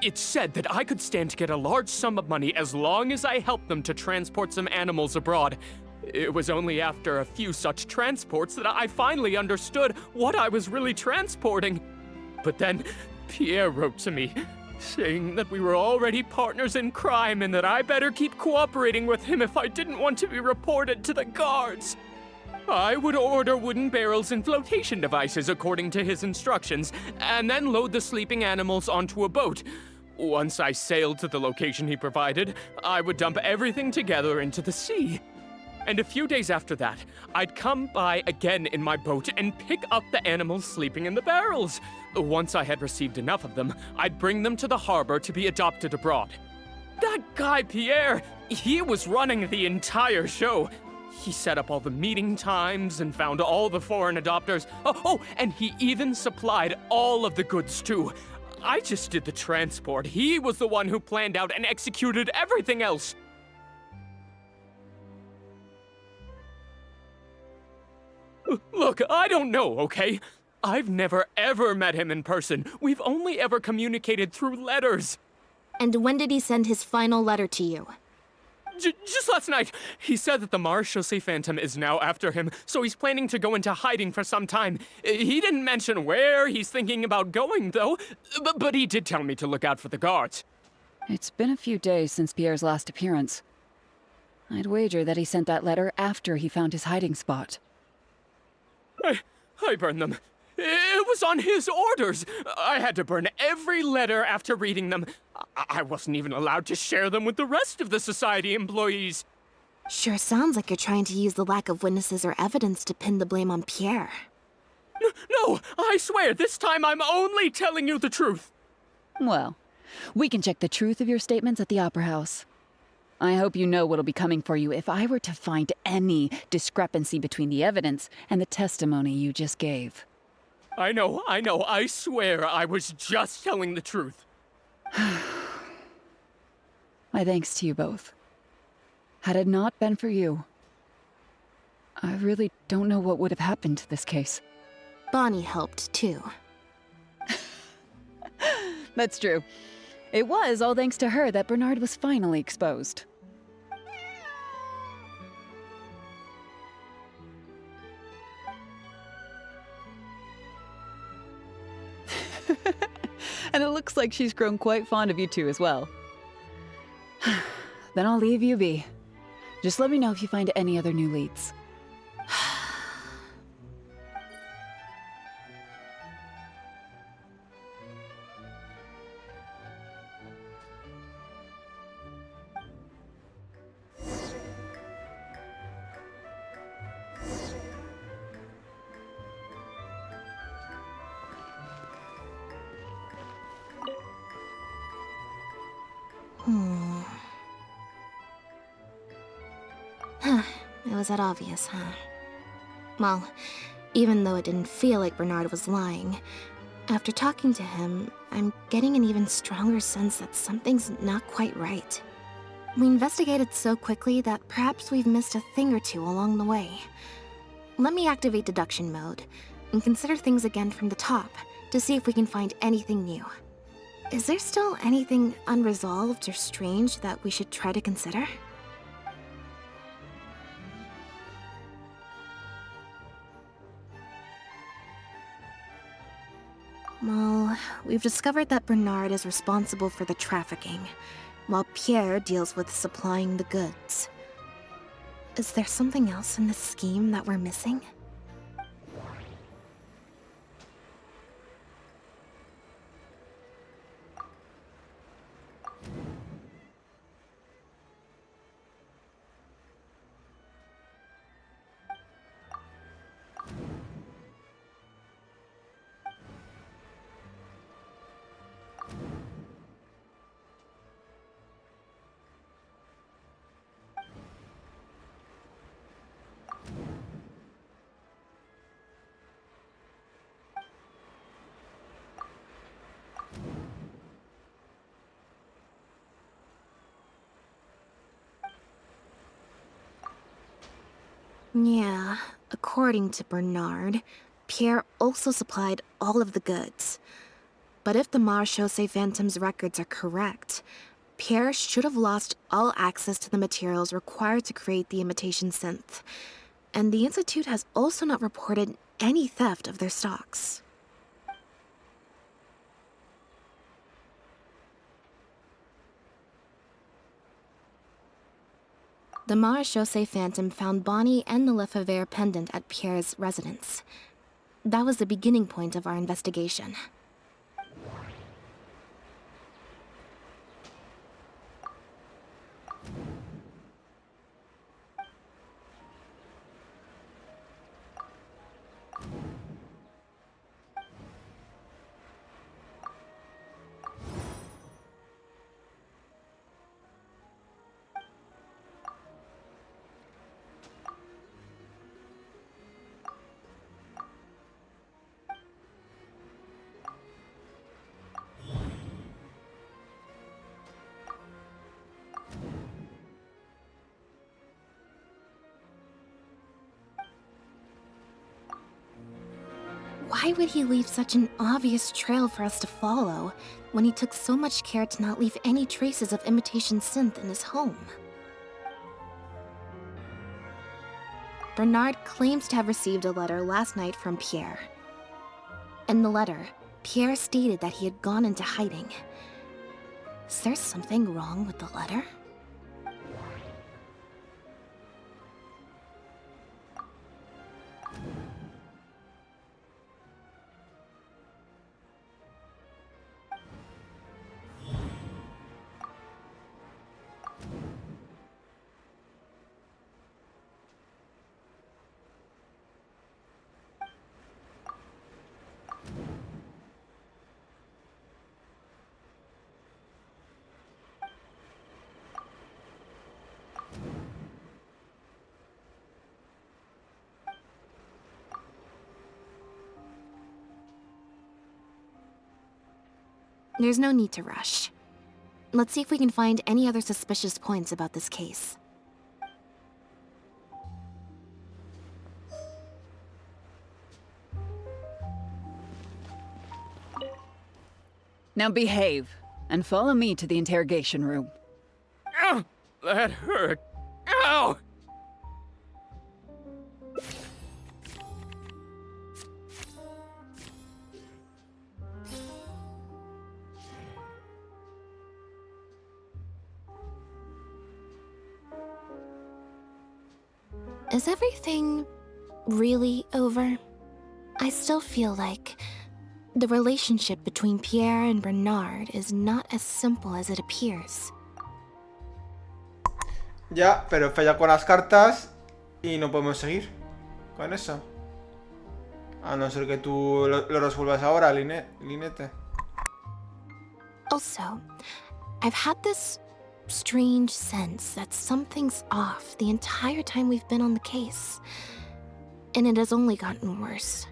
It said that I could stand to get a large sum of money as long as I helped them to transport some animals abroad. It was only after a few such transports that I finally understood what I was really transporting. But then, Pierre wrote to me, saying that we were already partners in crime and that I better keep cooperating with him if I didn't want to be reported to the guards. I would order wooden barrels and flotation devices according to his instructions, and then load the sleeping animals onto a boat. Once I sailed to the location he provided, I would dump everything together into the sea. And a few days after that, I'd come by again in my boat and pick up the animals sleeping in the barrels. Once I had received enough of them, I'd bring them to the harbor to be adopted abroad. That guy, Pierre, he was running the entire show. He set up all the meeting times and found all the foreign adopters. Oh, and he even supplied all of the goods too. I just did the transport. He was the one who planned out and executed everything else. Look, I don't know, okay? I've never ever met him in person. We've only ever communicated through letters. And when did he send his final letter to you? Just last night. He said that the Marechaussee Phantom is now after him, so he's planning to go into hiding for some time. He didn't mention where he's thinking about going, though, but he did tell me to look out for the guards. It's been a few days since Pierre's last appearance. I'd wager that he sent that letter after he found his hiding spot. I burned them. It was on his orders. I had to burn every letter after reading them. I wasn't even allowed to share them with the rest of the society employees. Sure sounds like you're trying to use the lack of witnesses or evidence to pin the blame on Pierre. No, I swear, this time I'm only telling you the truth. Well, we can check the truth of your statements at the Opera House. I hope you know what'll be coming for you if I were to find any discrepancy between the evidence and the testimony you just gave. I know. I swear I was just telling the truth. My thanks to you both. Had it not been for you, I really don't know what would have happened to this case. Bonnie helped too. That's true. It was all thanks to her that Bernard was finally exposed. And it looks like she's grown quite fond of you two as well. Then I'll leave you be. Just let me know if you find any other new leads. It was that obvious, huh? Well, even though it didn't feel like Bernard was lying, after talking to him, I'm getting an even stronger sense that something's not quite right. We investigated so quickly that perhaps we've missed a thing or two along the way. Let me activate deduction mode and consider things again from the top to see if we can find anything new. Is there still anything unresolved or strange that we should try to consider? Well, we've discovered that Bernard is responsible for the trafficking, while Pierre deals with supplying the goods. Is there something else in this scheme that we're missing? Yeah, according to Bernard, Pierre also supplied all of the goods. But if the Marechaussee Phantom's records are correct, Pierre should have lost all access to the materials required to create the imitation synth. And the Institute has also not reported any theft of their stocks. The Marechaussee Phantom found Bonnie and the Lefebvre pendant at Pierre's residence. That was the beginning point of our investigation. Why would he leave such an obvious trail for us to follow when he took so much care to not leave any traces of imitation synth in his home? Bernard claims to have received a letter last night from Pierre. In the letter, Pierre stated that he had gone into hiding. Is there something wrong with the letter? There's no need to rush. Let's see if we can find any other suspicious points about this case. Now behave, and follow me to the interrogation room. Ow! That hurt. Ow! Is everything really over? I still feel like the relationship between Pierre and Bernard is not as simple as it appears. Ya, pero falla con las cartas y no podemos seguir con eso. A no ser que tú lo resuelvas ahora, Lynette. Also, I've had this strange sense that something's off the entire time we've been on the case. And it has only gotten worse.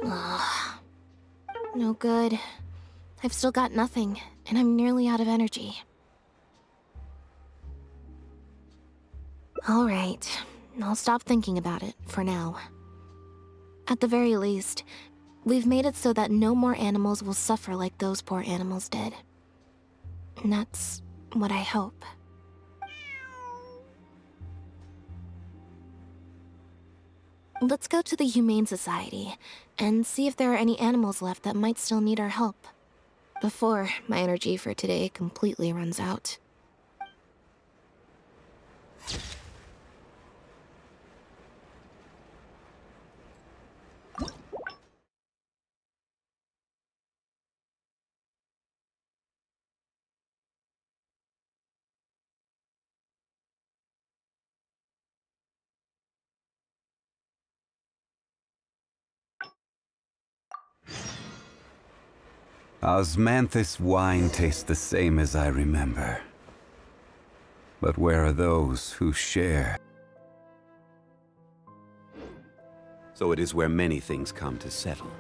Ugh. No good. I've still got nothing, and I'm nearly out of energy. Alright, I'll stop thinking about it, for now. At the very least, we've made it so that no more animals will suffer like those poor animals did. And that's what I hope. Let's go to the Humane Society and see if there are any animals left that might still need our help. Before my energy for today completely runs out. Osmanthus wine tastes the same as I remember. But where are those who share? So it is where many things come to settle.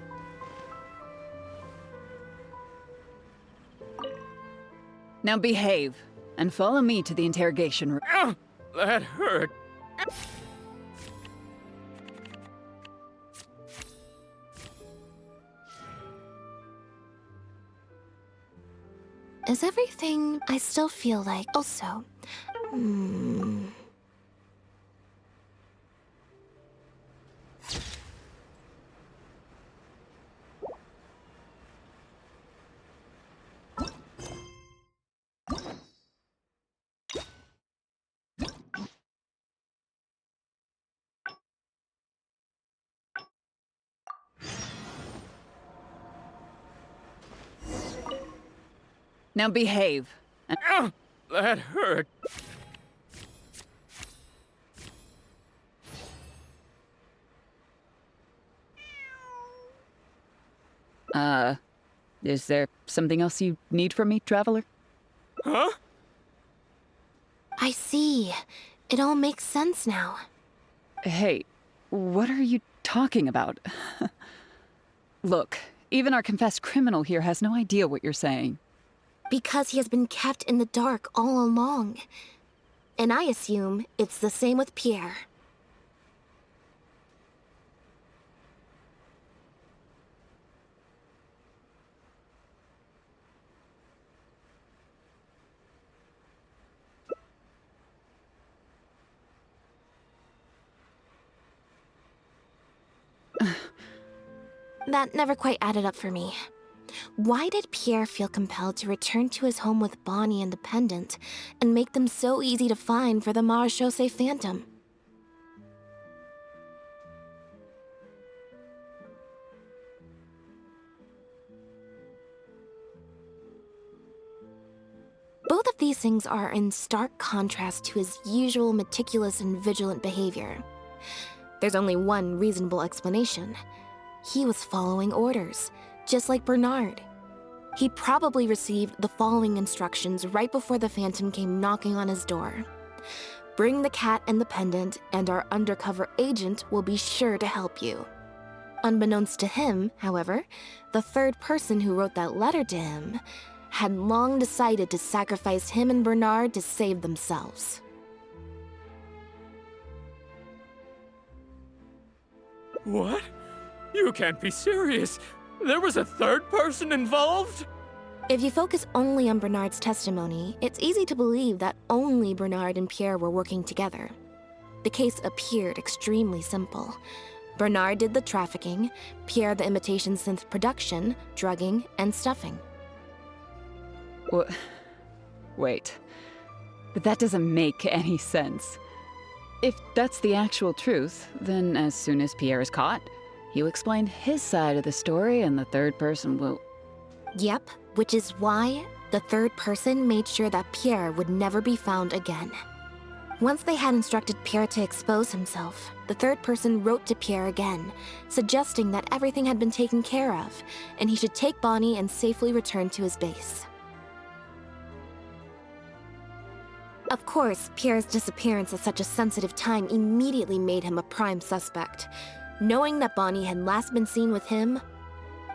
Now behave, and follow me to the interrogation room. Ow! That hurt. Is everything... I still feel like... Also... Now behave. And Ow! That hurt. is there something else you need from me, Traveler? Huh? I see. It all makes sense now. Hey, what are you talking about? Look, even our confessed criminal here has no idea what you're saying. Because he has been kept in the dark all along. And I assume it's the same with Pierre. That never quite added up for me. Why did Pierre feel compelled to return to his home with Bonnie and the pendant, and make them so easy to find for the Marechaussee Phantom? Both of these things are in stark contrast to his usual meticulous and vigilant behavior. There's only one reasonable explanation. He was following orders, just like Bernard. He probably received the following instructions right before the Phantom came knocking on his door. Bring the cat and the pendant, and our undercover agent will be sure to help you. Unbeknownst to him, however, the third person who wrote that letter to him had long decided to sacrifice him and Bernard to save themselves. What? You can't be serious. There was a third person involved? If you focus only on Bernard's testimony, it's easy to believe that only Bernard and Pierre were working together. The case appeared extremely simple. Bernard did the trafficking, Pierre the imitation synth production, drugging, and stuffing. Wait. But that doesn't make any sense. If that's the actual truth, then as soon as Pierre is caught, he'll explain his side of the story and the third person will... Yep, which is why the third person made sure that Pierre would never be found again. Once they had instructed Pierre to expose himself, the third person wrote to Pierre again, suggesting that everything had been taken care of, and he should take Bonnie and safely return to his base. Of course, Pierre's disappearance at such a sensitive time immediately made him a prime suspect. Knowing that Bonnie had last been seen with him,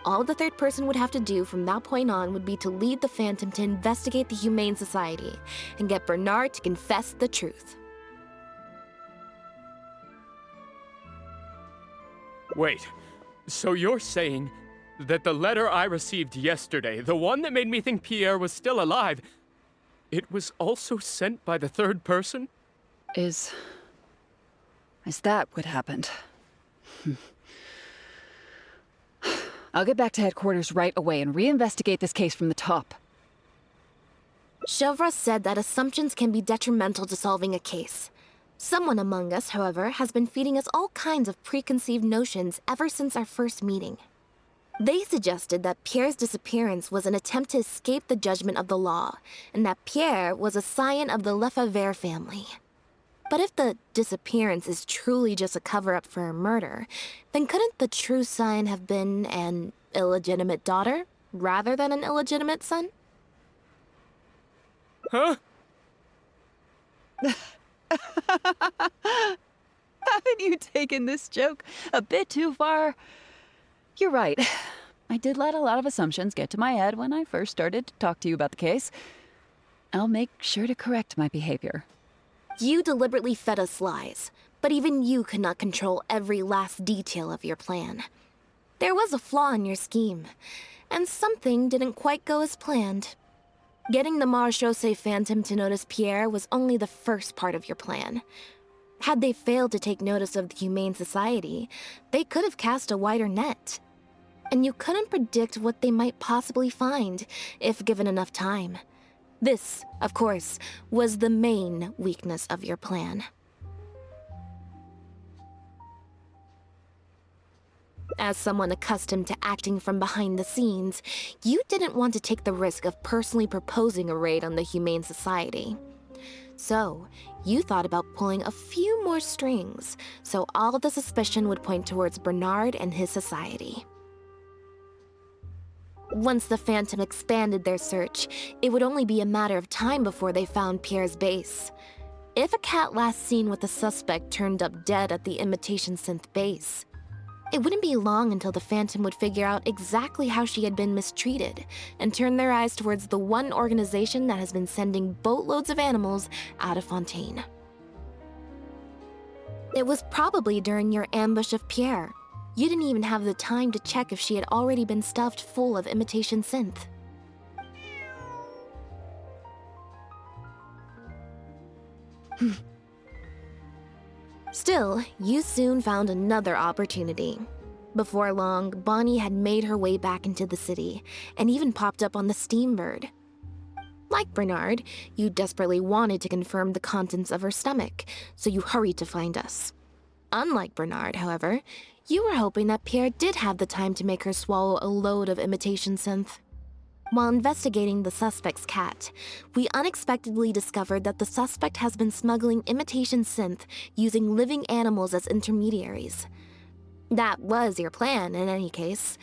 all the third person would have to do from that point on would be to lead the Phantom to investigate the Humane Society and get Bernard to confess the truth. Wait, so you're saying that the letter I received yesterday, the one that made me think Pierre was still alive, it was also sent by the third person? Is that what happened? I'll get back to headquarters right away and reinvestigate this case from the top. Chevra said that assumptions can be detrimental to solving a case. Someone among us, however, has been feeding us all kinds of preconceived notions ever since our first meeting. They suggested that Pierre's disappearance was an attempt to escape the judgment of the law, and that Pierre was a scion of the Lefebvre family. But if the disappearance is truly just a cover-up for a murder, then couldn't the true scion have been an illegitimate daughter, rather than an illegitimate son? Huh? Haven't you taken this joke a bit too far? You're right. I did let a lot of assumptions get to my head when I first started to talk to you about the case. I'll make sure to correct my behavior. You deliberately fed us lies, but even you could not control every last detail of your plan. There was a flaw in your scheme, and something didn't quite go as planned. Getting the Marechaussee Phantom to notice Pierre was only the first part of your plan. Had they failed to take notice of the Humane Society, they could have cast a wider net. And you couldn't predict what they might possibly find, if given enough time. This, of course, was the main weakness of your plan. As someone accustomed to acting from behind the scenes, you didn't want to take the risk of personally proposing a raid on the Humane Society. So, you thought about pulling a few more strings, so all of the suspicion would point towards Bernard and his society. Once the Phantom expanded their search, it would only be a matter of time before they found Pierre's base. If a cat last seen with the suspect turned up dead at the imitation synth base, it wouldn't be long until the Phantom would figure out exactly how she had been mistreated and turn their eyes towards the one organization that has been sending boatloads of animals out of Fontaine. It was probably during your ambush of Pierre. You didn't even have the time to check if she had already been stuffed full of imitation synth. Still, you soon found another opportunity. Before long, Bonnie had made her way back into the city, and even popped up on the Steambird. Like Bernard, you desperately wanted to confirm the contents of her stomach, so you hurried to find us. Unlike Bernard, however, you were hoping that Pierre did have the time to make her swallow a load of imitation synth. While investigating the suspect's cat, we unexpectedly discovered that the suspect has been smuggling imitation synth using living animals as intermediaries. That was your plan, in any case.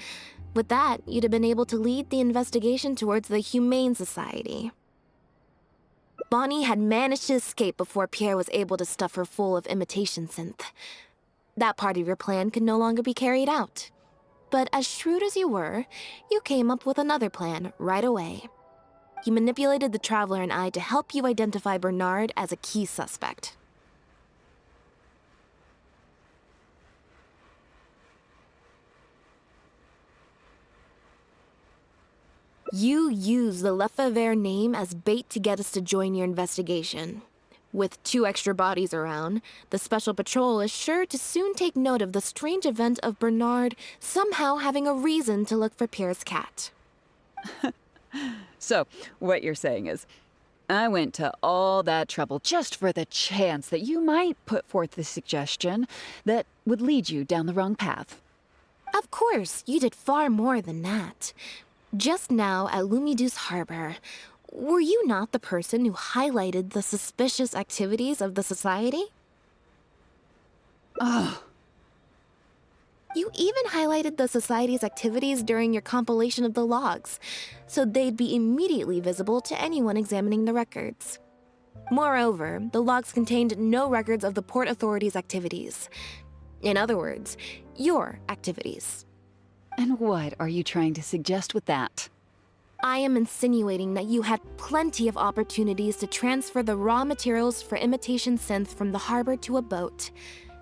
With that, you'd have been able to lead the investigation towards the Humane Society. Bonnie had managed to escape before Pierre was able to stuff her full of imitation synth. That part of your plan could no longer be carried out. But as shrewd as you were, you came up with another plan right away. you manipulated the Traveler and I to help you identify Bernard as a key suspect. You use the Lefebvre name as bait to get us to join your investigation. With 2 extra bodies around, the Special Patrol is sure to soon take note of the strange event of Bernard somehow having a reason to look for Pierre's cat. So, what you're saying is, I went to all that trouble just for the chance that you might put forth the suggestion that would lead you down the wrong path. Of course, you did far more than that. Just now at Lumidu's Harbor, were you not the person who highlighted the suspicious activities of the Society? Oh. You even highlighted the Society's activities during your compilation of the logs, so they'd be immediately visible to anyone examining the records. Moreover, the logs contained no records of the Port Authority's activities. In other words, your activities. And what are you trying to suggest with that? I am insinuating that you had plenty of opportunities to transfer the raw materials for imitation synth from the harbor to a boat,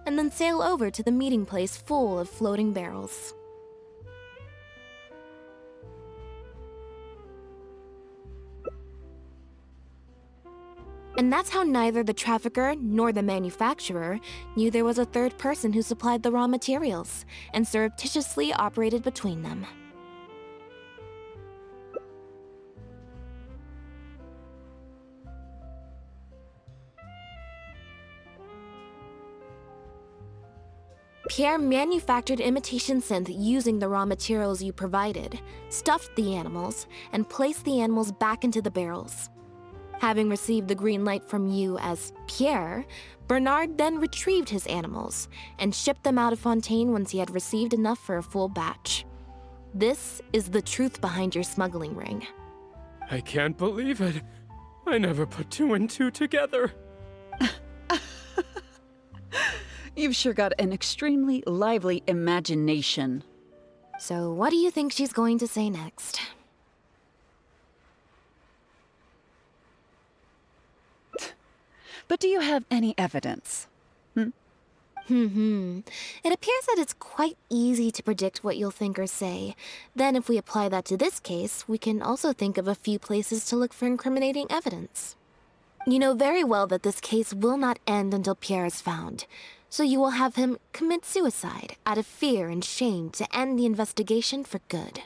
and then sail over to the meeting place full of floating barrels. And that's how neither the trafficker nor the manufacturer knew there was a third person who supplied the raw materials, and surreptitiously operated between them. Pierre manufactured imitation synth using the raw materials you provided, stuffed the animals, and placed the animals back into the barrels. Having received the green light from you as Pierre, Bernard then retrieved his animals and shipped them out of Fontaine once he had received enough for a full batch. This is the truth behind your smuggling ring. I can't believe it. I never put 2 and 2 together. You've sure got an extremely lively imagination. So what do you think she's going to say next? But do you have any evidence? It appears that it's quite easy to predict what you'll think or say. Then if we apply that to this case, we can also think of a few places to look for incriminating evidence. You know very well that this case will not end until Pierre is found, so you will have him commit suicide out of fear and shame to end the investigation for good.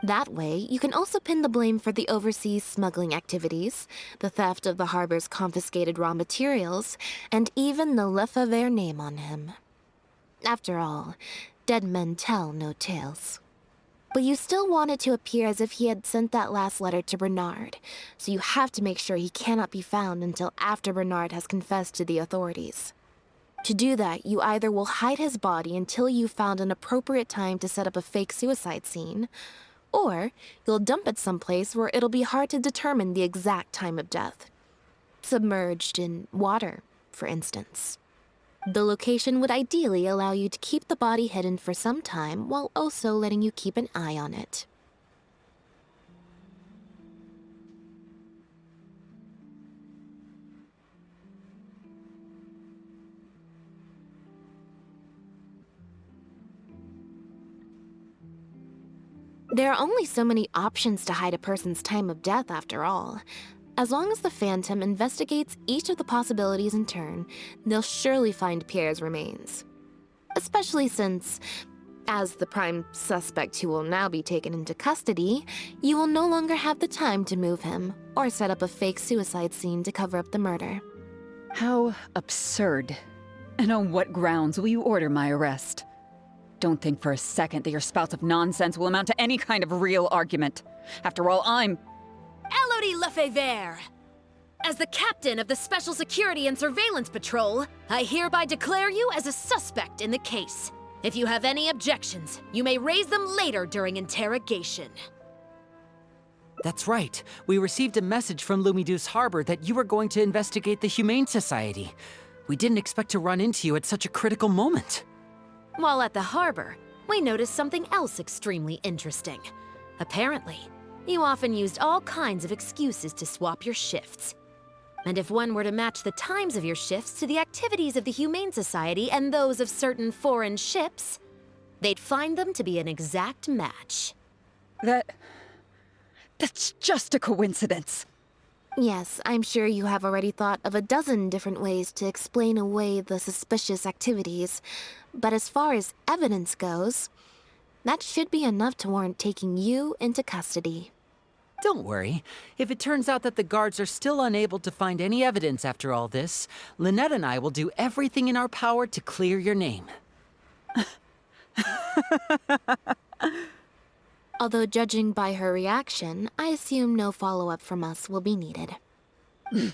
That way, you can also pin the blame for the overseas smuggling activities, the theft of the harbor's confiscated raw materials, and even the Lefebvre name on him. After all, dead men tell no tales. But you still want it to appear as if he had sent that last letter to Bernard, so you have to make sure he cannot be found until after Bernard has confessed to the authorities. To do that, you either will hide his body until you've found an appropriate time to set up a fake suicide scene, or you'll dump it someplace where it'll be hard to determine the exact time of death. Submerged in water, for instance. The location would ideally allow you to keep the body hidden for some time while also letting you keep an eye on it. There are only so many options to hide a person's time of death, after all. As long as the Phantom investigates each of the possibilities in turn, they'll surely find Pierre's remains. Especially since, as the prime suspect who will now be taken into custody, you will no longer have the time to move him or set up a fake suicide scene to cover up the murder. How absurd. And on what grounds will you order my arrest? Don't think for a second that your spouts of nonsense will amount to any kind of real argument. After all, I'm... Elodie Lefebvre! As the captain of the Special Security and Surveillance Patrol, I hereby declare you as a suspect in the case. If you have any objections, you may raise them later during interrogation. That's right. We received a message from Lumidu's Harbor that you were going to investigate the Humane Society. We didn't expect to run into you at such a critical moment. While at the harbor, we noticed something else extremely interesting. Apparently, You often used all kinds of excuses to swap your shifts. And if one were to match the times of your shifts to the activities of the Humane Society and those of certain foreign ships, they'd find them to be an exact match. That's just a coincidence. Yes, I'm sure you have already thought of a dozen different ways to explain away the suspicious activities. But as far as evidence goes, that should be enough to warrant taking you into custody. Don't worry. If it turns out that the guards are still unable to find any evidence after all this, Lynette and I will do everything in our power to clear your name. Although judging by her reaction, I assume no follow-up from us will be needed. The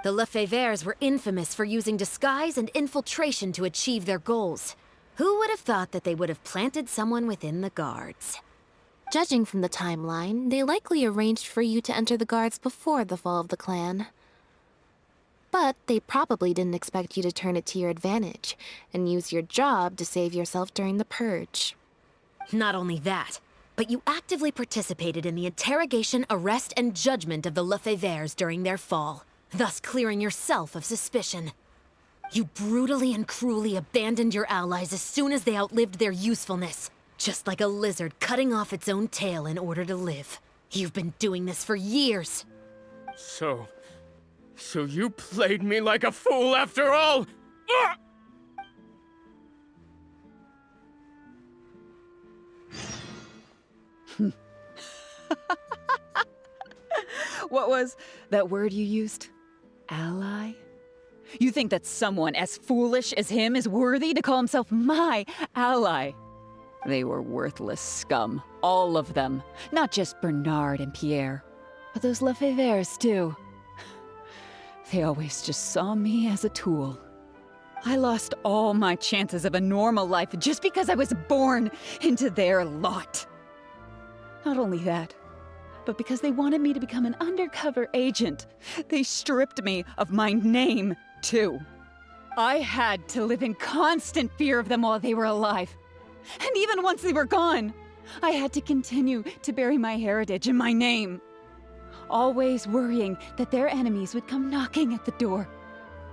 Lefevres were infamous for using disguise and infiltration to achieve their goals. Who would have thought that they would have planted someone within the guards? Judging from the timeline, they likely arranged for you to enter the guards before the fall of the clan. But they probably didn't expect you to turn it to your advantage and use your job to save yourself during the purge. Not only that, but you actively participated in the interrogation, arrest, and judgment of the Lefevres during their fall, thus clearing yourself of suspicion. You brutally and cruelly abandoned your allies as soon as they outlived their usefulness, just like a lizard cutting off its own tail in order to live. You've been doing this for years. So you played me like a fool after all? Ah! What was that word you used? Ally? You think that someone as foolish as him is worthy to call himself my ally? They were worthless scum, all of them. Not just Bernard and Pierre, but those Lefevres too. They always just saw me as a tool. I lost all my chances of a normal life just because I was born into their lot. Not only that, but because they wanted me to become an undercover agent, they stripped me of my name, too. I had to live in constant fear of them while they were alive. And even once they were gone, I had to continue to bury my heritage and my name. Always worrying that their enemies would come knocking at the door.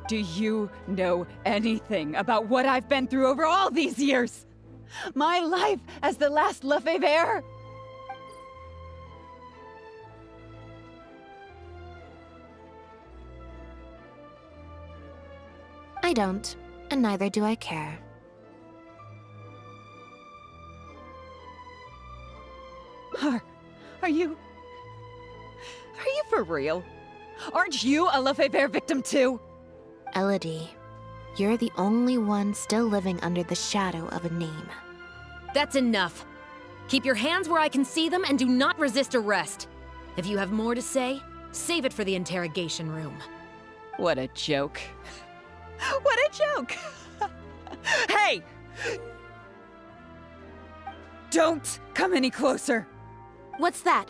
Do you know anything about what I've been through over all these years? My life as the last Lefevre? I don't, and neither do I care. Are you for real? Aren't you a Lefevre victim too? Elodie, you're the only one still living under the shadow of a name. That's enough. Keep your hands where I can see them and do not resist arrest. If you have more to say, save it for the interrogation room. What a joke. What a joke! Hey! Don't come any closer! What's that?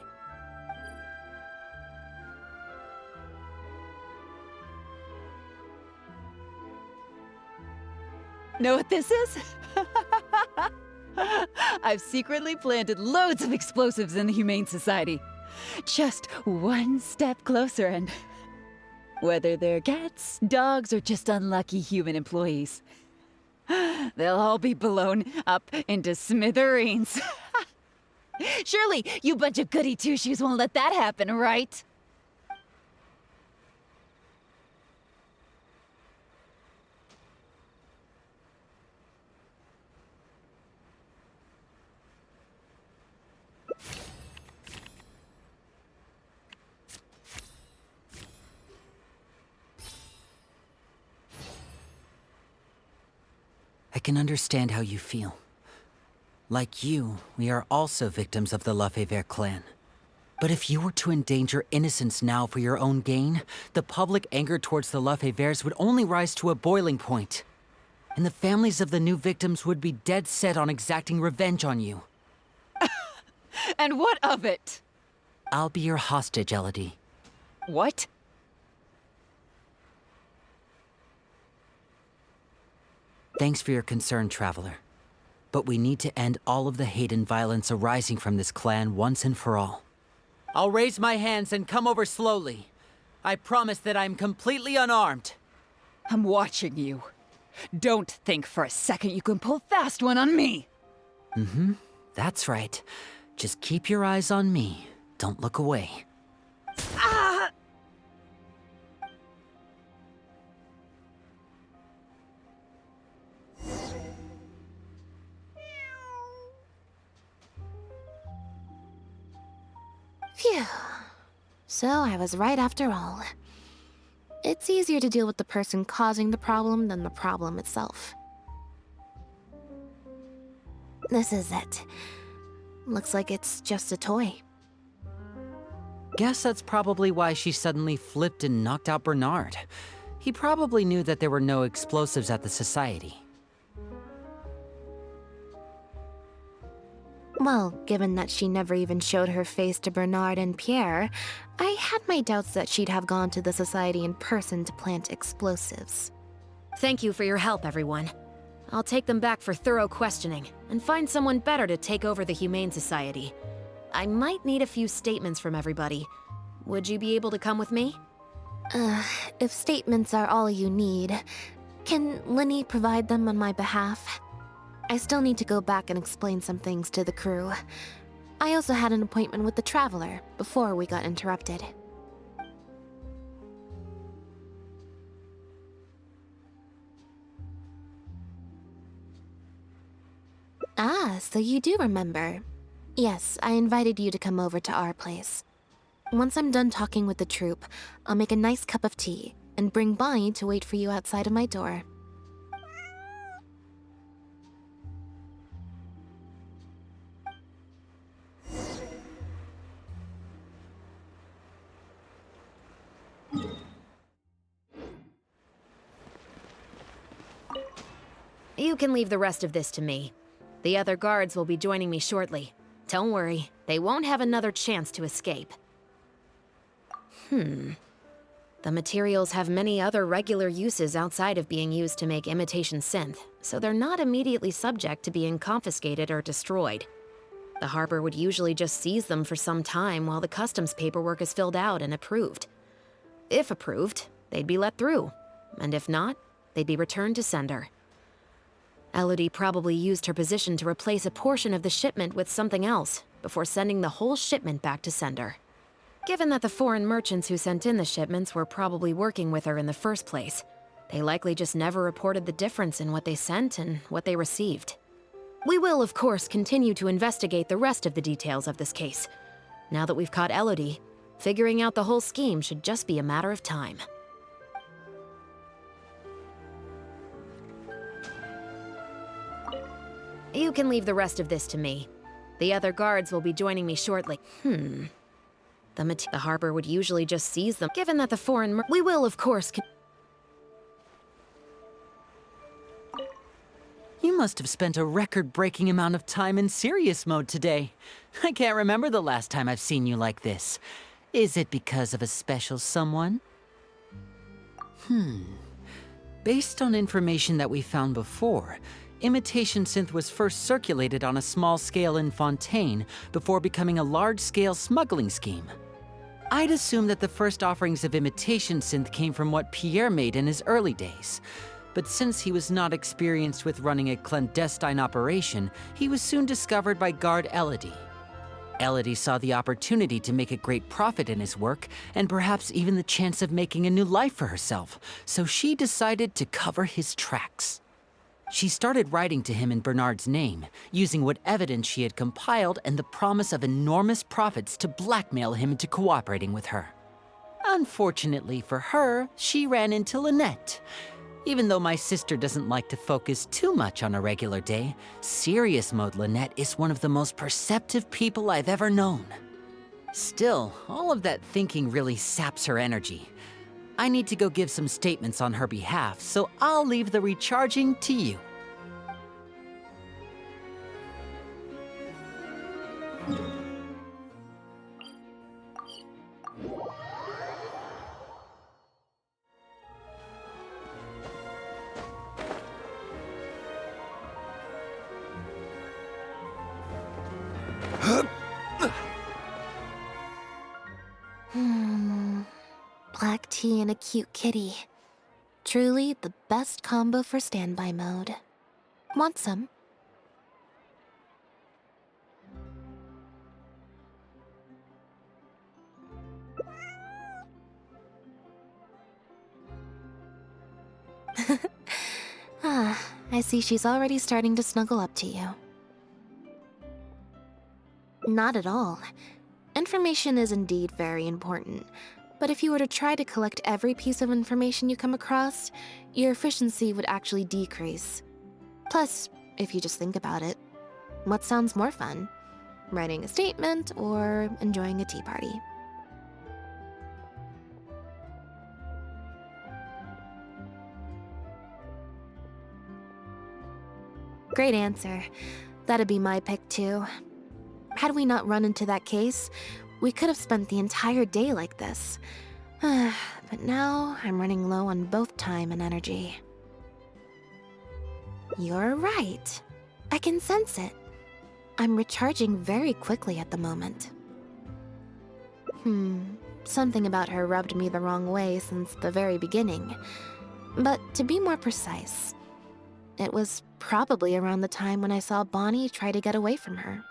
Know what this is? I've secretly planted loads of explosives in the Humane Society. Just one step closer and... whether they're cats, dogs, or just unlucky human employees, they'll all be blown up into smithereens. Surely you bunch of goody two-shoes won't let that happen, right? I can understand how you feel. Like you, we are also victims of the Lefevre clan. But if you were to endanger innocents now for your own gain, the public anger towards the Lefevres would only rise to a boiling point. And the families of the new victims would be dead set on exacting revenge on you. And what of it? I'll be your hostage, Elodie. What? Thanks for your concern, Traveler. But we need to end all of the hate and violence arising from this clan once and for all. I'll raise my hands and come over slowly. I promise that I'm completely unarmed. I'm watching you. Don't think for a second you can pull fast one on me. That's right. Just keep your eyes on me. Don't look away. Ah! Phew. So I was right after all. It's easier to deal with the person causing the problem than the problem itself. This is it. Looks like it's just a toy. Guess that's probably why she suddenly flipped and knocked out Bernard. He probably knew that there were no explosives at the society. Well, given that she never even showed her face to Bernard and Pierre, I had my doubts that she'd have gone to the society in person to plant explosives. Thank you for your help, everyone. I'll take them back for thorough questioning and find someone better to take over the Humane Society. I might need a few statements from everybody. Would you be able to come with me? If statements are all you need, can Lynette provide them on my behalf? I still need to go back and explain some things to the crew. I also had an appointment with the Traveler before we got interrupted. Ah, so you do remember. Yes, I invited you to come over to our place. Once I'm done talking with the troupe, I'll make a nice cup of tea and bring Bonnie to wait for you outside of my door. You can leave the rest of this to me. The other guards will be joining me shortly. Don't worry, they won't have another chance to escape. The materials have many other regular uses outside of being used to make imitation synth, so they're not immediately subject to being confiscated or destroyed. The harbor would usually just seize them for some time while the customs paperwork is filled out and approved. If approved, they'd be let through, and if not, they'd be returned to sender. Elodie probably used her position to replace a portion of the shipment with something else before sending the whole shipment back to sender. Given that the foreign merchants who sent in the shipments were probably working with her in the first place, they likely just never reported the difference in what they sent and what they received. We will, of course, continue to investigate the rest of the details of this case. Now that we've caught Elodie, figuring out the whole scheme should just be a matter of time. You can leave the rest of this to me. The other guards will be joining me shortly. The harbor would usually just seize them, given that the foreign we will, of course, You must have spent a record-breaking amount of time in serious mode today. I can't remember the last time I've seen you like this. Is it because of a special someone? Based on information that we found before, imitation synth was first circulated on a small scale in Fontaine before becoming a large-scale smuggling scheme. I'd assume that the first offerings of imitation synth came from what Pierre made in his early days. But since he was not experienced with running a clandestine operation, he was soon discovered by guard Elodie. Elodie saw the opportunity to make a great profit in his work, and perhaps even the chance of making a new life for herself, so she decided to cover his tracks. She started writing to him in Bernard's name, using what evidence she had compiled and the promise of enormous profits to blackmail him into cooperating with her. Unfortunately for her, she ran into Lynette. Even though my sister doesn't like to focus too much on a regular day, serious mode Lynette is one of the most perceptive people I've ever known. Still, all of that thinking really saps her energy. I need to go give some statements on her behalf, so I'll leave the recharging to you. black tea and a cute kitty. Truly the best combo for standby mode. Want some? I see she's already starting to snuggle up to you. Not at all. Information is indeed very important, but if you were to try to collect every piece of information you come across, your efficiency would actually decrease. Plus, if you just think about it, what sounds more fun? Writing a statement or enjoying a tea party? Great answer. That'd be my pick too. Had we not run into that case, we could have spent the entire day like this. But now I'm running low on both time and energy. You're right. I can sense it. I'm recharging very quickly at the moment. Something about her rubbed me the wrong way since the very beginning. But to be more precise, it was probably around the time when I saw Bonnie try to get away from her.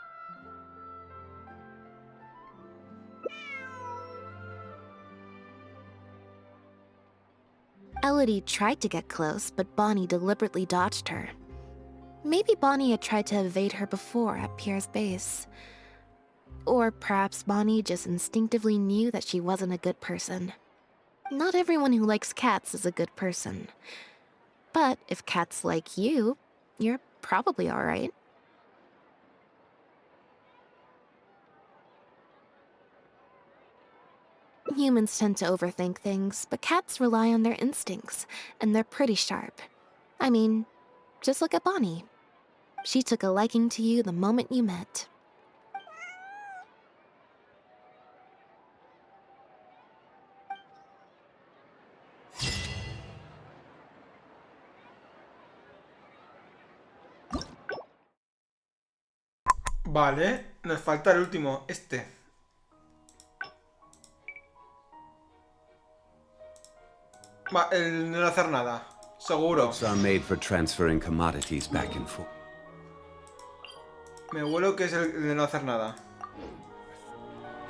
Elodie tried to get close, but Bonnie deliberately dodged her. Maybe Bonnie had tried to evade her before at Pierre's base. Or perhaps Bonnie just instinctively knew that she wasn't a good person. Not everyone who likes cats is a good person. But if cats like you, you're probably alright. Humans tend to overthink things, but cats rely on their instincts, and they're pretty sharp. I mean, just look at Bonnie. She took a liking to you the moment you met. Vale, nos falta el último, este. El no hacer nada, seguro. Boats are made for transferring commodities back and forth. Me huelo que es el de no hacer nada.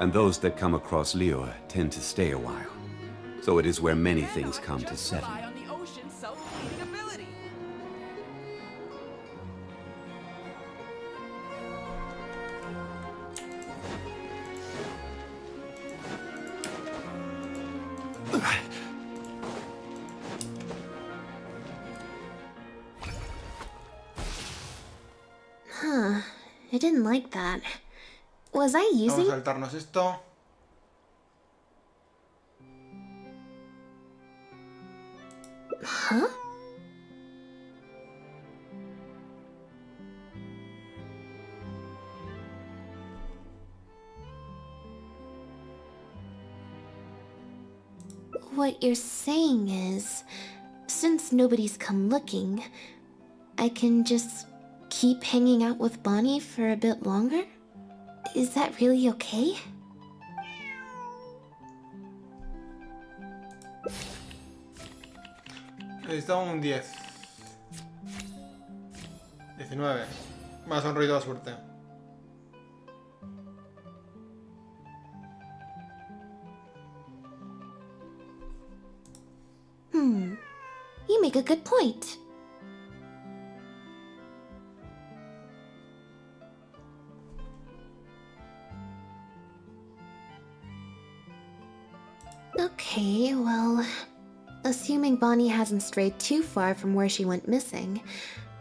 And those that come across Lior tend to stay a while. So it is where many things come to settle. I didn't like that. Was I using... Vamos a saltarnos esto. Huh? What you're saying is, since nobody's come looking, I can just keep hanging out with Bonnie for a bit longer? Is that really okay? Necesitamos un 10. 19. Me ha sonreído la suerte. You make a good point. Okay, well, assuming Bonnie hasn't strayed too far from where she went missing,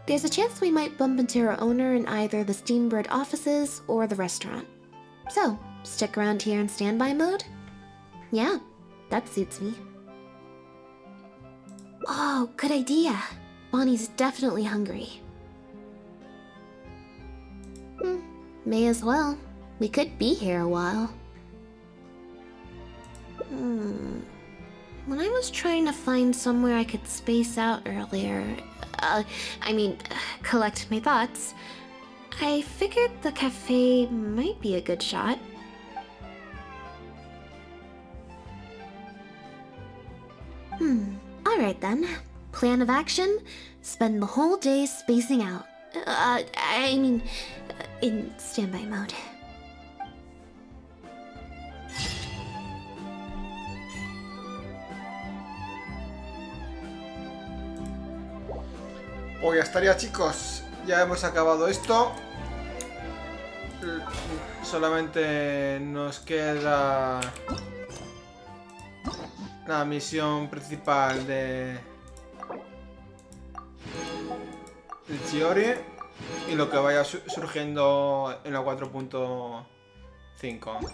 there's a chance we might bump into her owner in either the Steambird offices or the restaurant. So, stick around here in standby mode? Yeah, that suits me. Oh, good idea. Bonnie's definitely hungry. May as well. We could be here a while. When I was trying to find somewhere I could space out earlier, collect my thoughts, I figured the cafe might be a good shot. Alright then. Plan of action, spend the whole day spacing out. In standby mode. Pues ya estaría, chicos. Ya hemos acabado esto. Solamente nos queda la misión principal de Chiori y lo que vaya surgiendo en la 4.5.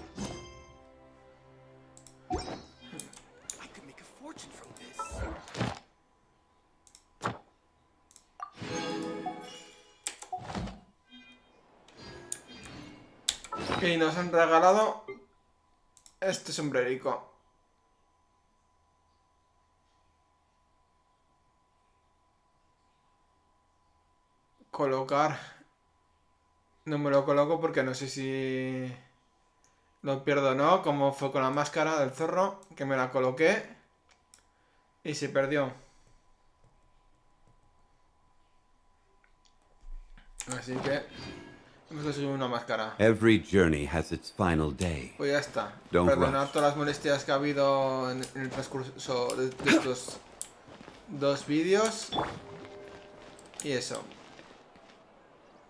Y nos han regalado este sombrerico. Colocar. No me lo coloco porque no sé si lo pierdo o no, como fue con la máscara del zorro, que me la coloqué y se perdió. Así que hemos conseguido una máscara. Every journey has its final day. Pues ya está. Don't Perdonar rush. todas las molestias que ha habido en el transcurso de estos dos vídeos. Y eso.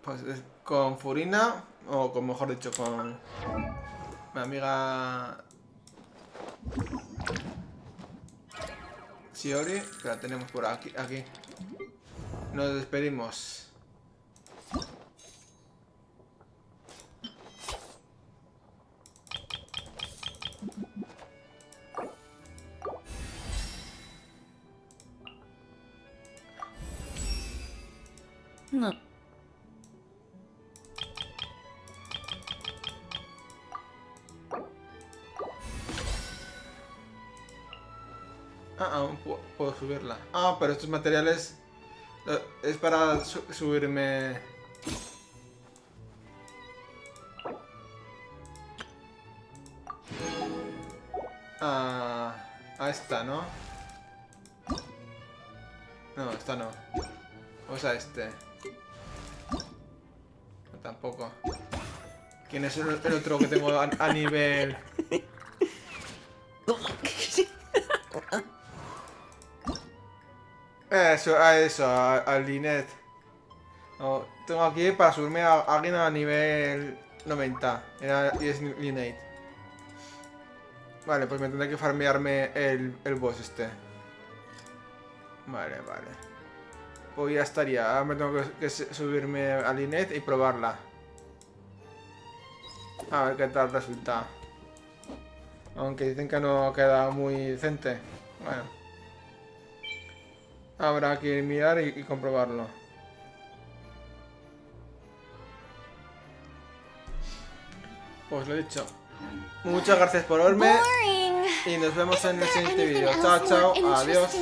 Pues con Furina, o con, mejor dicho, con mi amiga Chiori, que la tenemos por aquí. Nos despedimos. No. Puedo subirla. Ah, pero estos materiales es para subirme a esta, ¿no? No, esta no. Vamos a este. No, tampoco. ¿Quién es el otro que tengo a nivel? Eso, a Lynette. No, tengo aquí para subirme a alguien a nivel 90. Y es Lynette. Vale, pues me tendré que farmearme el boss este. Vale. Pues ya estaría. Ahora me tengo que subirme a Lynette y probarla. A ver qué tal resulta. Aunque dicen que no queda muy decente. Bueno. Habrá que mirar y comprobarlo. Pues lo he dicho. Muchas gracias por verme. Y nos vemos en el siguiente vídeo. Chao, adiós.